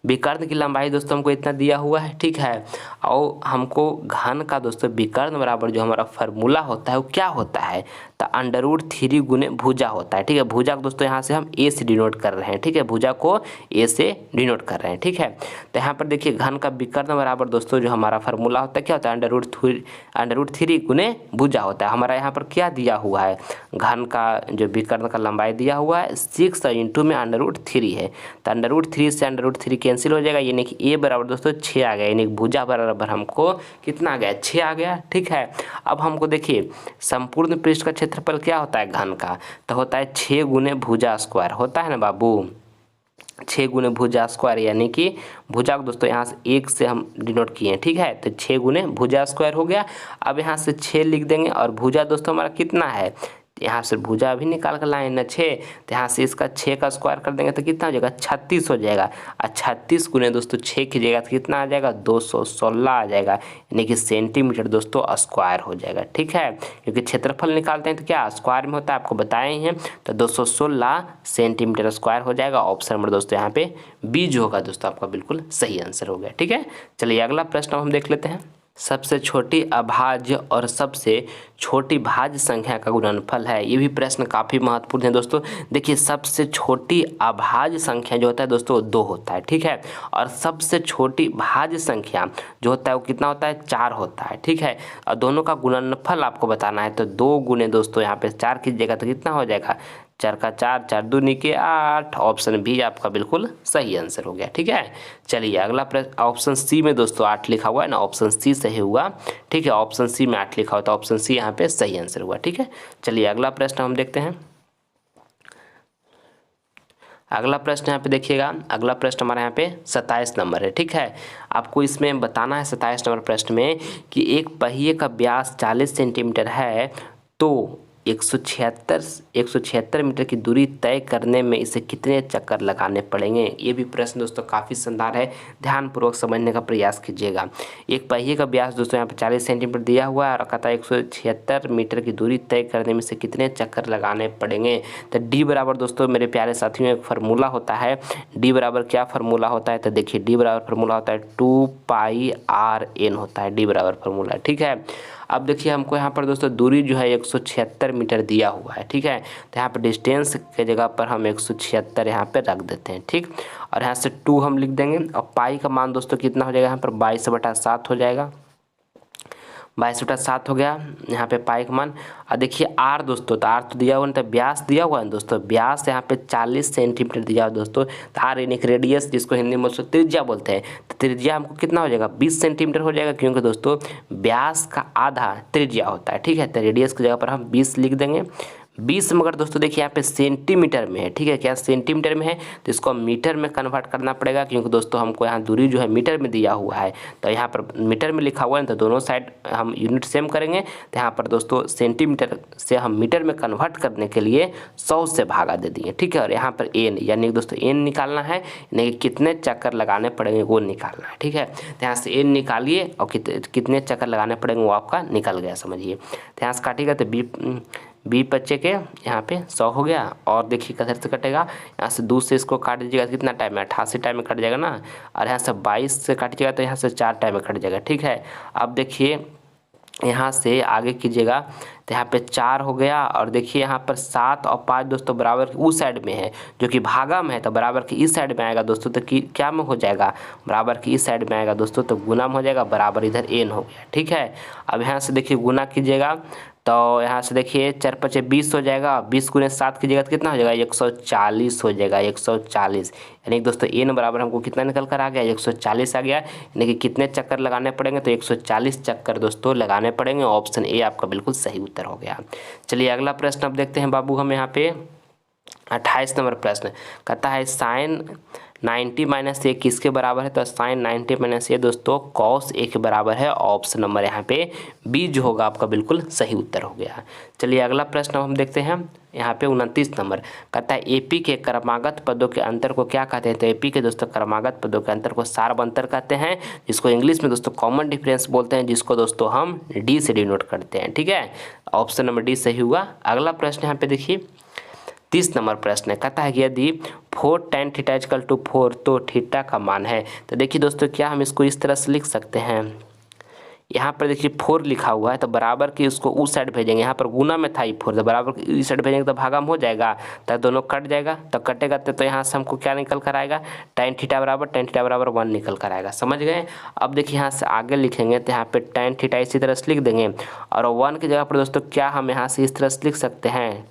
विकर्ण की लंबाई दोस्तों हमको इतना दिया हुआ है। ठीक है, और हमको घन का दोस्तों विकर्ण बराबर जो हमारा फार्मूला होता है वो क्या होता है, तो √3 गुने भुजा होता है। ठीक है, भुजा को दोस्तों यहाँ से हम ए से डिनोट कर रहे हैं। ठीक है, भुजा को ए से डिनोट कर रहे हैं। ठीक है, तो यहाँ पर देखिए घन का विकर्ण बराबर दोस्तों जो हमारा फार्मूला होता है क्या होता है √3 गुने भुजा होता है। हमारा यहाँ पर क्या दिया हुआ है, घन का जो विकर्ण का लंबाई दिया हुआ है 6 इंटू में √3 है, तो √3 से √3 कैंसिल हो जाएगा, यानी कि ए बराबर दोस्तों 6 आ गया, यानी भुजा बराबर हमको कितना आ गया 6 आ गया। ठीक है, अब हमको देखिए संपूर्ण पृष्ठ का क्षेत्रफल क्या होता है घन का, तो होता है 6 गुने भुजा स्क्वायर होता है ना बाबू, 6 गुने भुजा स्क्वायर, यानी कि भुजा को दोस्तों यहाँ से 1 से हम डिनोट किए हैं। ठीक है, तो 6 गुने भुजा स्क्वायर हो गया। अब यहाँ से 6 लिख देंगे, और भुजा दोस्तों हमारा कितना है, यहाँ से भुजा भी निकाल कर लाए ना 6, तो यहाँ से इसका 6 का स्क्वायर कर देंगे तो कितना हो जाएगा 36 हो जाएगा, और 36 गुने दोस्तों 6 की जगह तो कितना आ जाएगा 216 आ जाएगा, यानी कि सेंटीमीटर दोस्तों स्क्वायर हो जाएगा। ठीक है, क्योंकि क्षेत्रफल निकालते हैं तो क्या स्क्वायर में होता है, आपको बताए ही हैं, तो 216 सेंटीमीटर स्क्वायर हो जाएगा। ऑप्शन नंबर दोस्तों यहाँ पे बी जो होगा दोस्तों आपका बिल्कुल सही आंसर हो गया। ठीक है, चलिए अगला प्रश्न हम देख लेते हैं। सबसे छोटी अभाज्य और सबसे छोटी भाज्य संख्या का गुणनफल है। ये भी प्रश्न काफ़ी महत्वपूर्ण है दोस्तों। देखिए सबसे छोटी अभाज्य संख्या जो होता है दोस्तों 2 होता है। ठीक है, और सबसे छोटी भाज्य संख्या जो होता है वो कितना होता है 4 होता है। ठीक है, और दोनों का गुणनफल आपको बताना है, तो 2 गुने दोस्तों यहाँ पे 4 कीजिएगा तो कितना हो जाएगा 4 का 4, 4 दूनी के 8। ऑप्शन बी आपका बिल्कुल सही आंसर हो गया। ठीक है, चलिए अगला प्रश्न, ऑप्शन सी में दोस्तों 8 लिखा हुआ है ना, ऑप्शन सी सही हुआ। ठीक है, ऑप्शन सी में 8 लिखा हुआ, तो ऑप्शन सी यहाँ पे सही आंसर हुआ। ठीक है, चलिए अगला प्रश्न हम देखते हैं। अगला प्रश्न यहाँ पे देखिएगा, अगला प्रश्न हमारा यहाँ पे 27 नंबर है। ठीक है, आपको इसमें बताना है 27 नंबर प्रश्न में कि एक पहिए का व्यास 40 सेंटीमीटर है तो 176 मीटर की दूरी तय करने में इसे कितने चक्कर लगाने पड़ेंगे। ये भी प्रश्न दोस्तों काफ़ी शानदार है, ध्यानपूर्वक समझने का प्रयास कीजिएगा। एक पहिए का व्यास दोस्तों यहाँ पे 40 सेंटीमीटर दिया हुआ है और कहता है 176 मीटर की दूरी तय करने में इसे कितने चक्कर लगाने पड़ेंगे। तो डी बराबर दोस्तों मेरे प्यारे साथियों एक फार्मूला होता है। डी बराबर क्या फार्मूला होता है, तो देखिए डी बराबर फार्मूला होता है 2πr/n होता है, डी बराबर फार्मूला। ठीक है, अब देखिए हमको यहाँ पर दोस्तों दूरी जो है 176 मीटर दिया हुआ है। ठीक है, तो यहाँ पर डिस्टेंस के जगह पर हम 176 यहाँ पे रख देते हैं। ठीक, और यहाँ से 2 हम लिख देंगे और पाई का मान दोस्तों कितना हो जाएगा, यहाँ पर 22/7 हो जाएगा। 22/7 हो गया यहाँ पे पाई का मान। और देखिए आर दोस्तों, तो आर तो दिया हुआ नहीं, तो व्यास दिया हुआ है दोस्तों, व्यास यहाँ पे 40 सेंटीमीटर दिया हुआ दोस्तों। तो आर यानी कि रेडियस, जिसको हिंदी में त्रिज्या बोलते हैं, तो त्रिज्या हमको कितना हो जाएगा 20 सेंटीमीटर हो जाएगा, क्योंकि दोस्तों व्यास का आधा त्रिज्या होता है। ठीक है, तो रेडियस की जगह पर हम 20 लिख देंगे। 20 मगर दोस्तों देखिए यहाँ पे सेंटीमीटर में है। ठीक है, क्या सेंटीमीटर में है, तो इसको मीटर में कन्वर्ट करना पड़ेगा, क्योंकि दोस्तों हमको यहाँ दूरी जो है मीटर में दिया हुआ है, तो यहाँ पर मीटर में लिखा हुआ है, तो दोनों साइड हम यूनिट सेम करेंगे। तो यहाँ पर दोस्तों सेंटीमीटर से हम मीटर में कन्वर्ट करने के लिए 100 से भागा दे दिए। ठीक है, और यहाँ पर एन यानी दोस्तों एन निकालना है, यानी कि कितने चक्कर लगाने पड़ेंगे वो निकालना है। ठीक है, तो यहाँ से एन निकालिए और कितने चक्कर लगाने पड़ेंगे वो आपका निकल गया, समझिए। तो यहाँ से काटिएगा तो 20 के यहाँ पे 100 हो गया, और देखिए किधर से कटेगा, यहाँ से 2 से इसको काट दीजिएगा, कितना टाइम में 88 टाइम में कट जाएगा ना, और यहाँ से 22 से काटिएगा तो यहाँ से 4 टाइम में कट जाएगा। ठीक है, अब देखिए यहाँ से आगे कीजिएगा तो यहाँ पे 4 हो गया, और देखिए यहाँ पर 7 और 5 दोस्तों बराबर की उस साइड में है, जो कि भागा में है, तो बराबर की इस साइड में आएगा दोस्तों, तो क्या में हो जाएगा, बराबर की इस साइड में आएगा दोस्तों, तो गुना में हो जाएगा, बराबर इधर एन हो गया। ठीक है, अब यहाँ से देखिए गुना कीजिएगा, तो यहाँ से देखिए 4×5 = 20 हो जाएगा, 20 × 7 कीजिएगा तो कितना हो जाएगा 140 हो जाएगा, 140। यानी दोस्तों एन बराबर हमको कितना निकल कर आ गया 140 आ गया, यानी कि कितने चक्कर लगाने पड़ेंगे, तो 140 चक्कर दोस्तों लगाने पड़ेंगे। ऑप्शन ए आपका बिल्कुल सही उत्तर हो गया। चलिए अगला प्रश्न अब देखते हैं बाबू, हम यहाँ पे 28 नंबर प्रश्न कहता है sin 90 - a किसके बराबर है, तो sin 90 - a दोस्तों cos a के बराबर है। ऑप्शन नंबर यहाँ पे बी जो होगा आपका बिल्कुल सही उत्तर हो गया। चलिए अगला प्रश्न हम देखते हैं यहाँ पे 29 नंबर कहता है एपी के क्रमागत पदों के अंतर को क्या कहते हैं, तो एपी के दोस्तों क्रमागत पदों के अंतर को सार्व अंतर कहते हैं, जिसको इंग्लिश में दोस्तों कॉमन डिफरेंस बोलते हैं, जिसको दोस्तों हम डी से डिनोट करते हैं। ठीक है, ऑप्शन नंबर डी सही हुआ। अगला प्रश्न यहाँ पे देखिए 30 नंबर प्रश्न है, कहता है कि यदि 4 tan θ = 4 तो थीटा का मान है। तो देखिए दोस्तों क्या हम इसको इस तरह से लिख सकते हैं, यहाँ पर देखिए 4 लिखा हुआ है, तो बराबर की उसको उस साइड भेजेंगे, यहाँ पर गुना में था ही 4, तो बराबर की इस साइड भेजेंगे तो भागा में हो जाएगा, तो दोनों कट जाएगा, तो कटेगा तो यहाँ से हमको क्या निकल कर आएगा tan θ बराबर 1 निकल कर आएगा। समझ गए। अब देखिए यहाँ से आगे लिखेंगे तो यहाँ पे tan θ इसी तरह से लिख देंगे, और 1 की जगह पर दोस्तों क्या हम यहाँ से इस तरह से लिख सकते हैं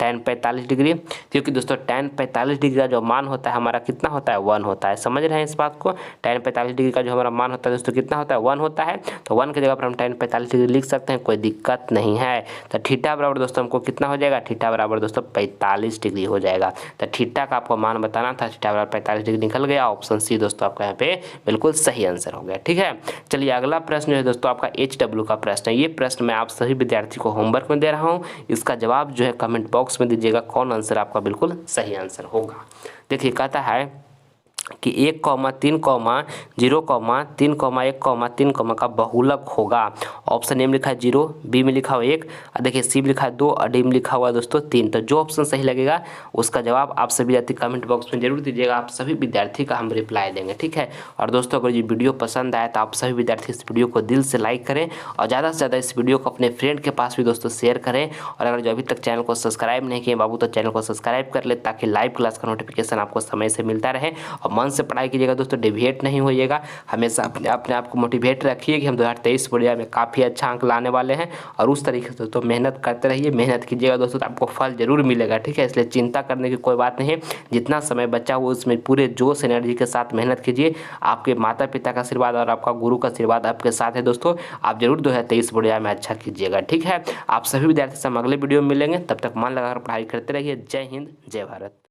tan 45 डिग्री, क्योंकि दोस्तों tan 45 डिग्री का जो मान होता है हमारा कितना होता है 1 होता है। समझ रहे हैं इस बात को, tan 45 डिग्री का जो हमारा मान होता है दोस्तों कितना होता है 1 होता है, तो 1 की जगह पर हम tan 45 डिग्री लिख सकते हैं, कोई दिक्कत नहीं है। तो थीटा बराबर दोस्तों हमको कितना हो जाएगा, थीटा बराबर दोस्तों 45 डिग्री हो जाएगा। तो थीटा का आपको मान बताना था, थीटा बराबर 45 डिग्री निकल गया। ऑप्शन सी दोस्तों आपका यहाँ पे बिल्कुल सही आंसर हो गया। ठीक है, चलिए अगला प्रश्न है दोस्तों आपका HW का प्रश्न है। ये प्रश्न मैं आप सभी विद्यार्थी को होमवर्क में दे रहा हूँ, इसका जवाब जो है कमेंट बॉक्स में दीजिएगा, कौन आंसर आपका बिल्कुल सही आंसर होगा। देखिए कहता है कि 1,3,0,3,1,3,3 का बहुलक होगा। ऑप्शन ए में लिखा है 0, बी में लिखा हुआ 1, और देखिए सी में लिखा है 2, और डी में लिखा हुआ दोस्तों 3। तो जो ऑप्शन सही लगेगा उसका जवाब आप सभी विद्यार्थी कमेंट बॉक्स में जरूर दीजिएगा, आप सभी विद्यार्थी का हम रिप्लाई देंगे। ठीक है, और दोस्तों अगर ये वीडियो पसंद आए तो आप सभी विद्यार्थी इस वीडियो को दिल से लाइक करें, और ज़्यादा से ज़्यादा इस वीडियो को अपने फ्रेंड के पास भी दोस्तों शेयर करें। और अगर जो अभी तक चैनल को सब्सक्राइब नहीं किए बाबू, तो चैनल को सब्सक्राइब कर ले, ताकि लाइव क्लास का नोटिफिकेशन आपको समय से मिलता रहे। और मन से पढ़ाई कीजिएगा दोस्तों, डेविएट नहीं होइएगा, हमेशा अपने आप को मोटिवेट रखिए कि हम 2023 बोर्ड में काफ़ी अच्छा अंक लाने वाले हैं, और उस तरीके से दोस्तों मेहनत करते रहिए, मेहनत कीजिएगा दोस्तों, तो आपको फल जरूर मिलेगा। ठीक है, इसलिए चिंता करने की कोई बात नहीं है, जितना समय बचा हुआ उसमें पूरे जोश एनर्जी के साथ मेहनत कीजिए। आपके माता पिता का आशीर्वाद और आपका गुरु का आशीर्वाद आपके साथ है दोस्तों, आप जरूर 2023 बोर्ड में अच्छा कीजिएगा। ठीक है, आप सभी विद्यार्थी से हम अगले वीडियो में मिलेंगे, तब तक मन लगाकर पढ़ाई करते रहिए। जय हिंद, जय भारत।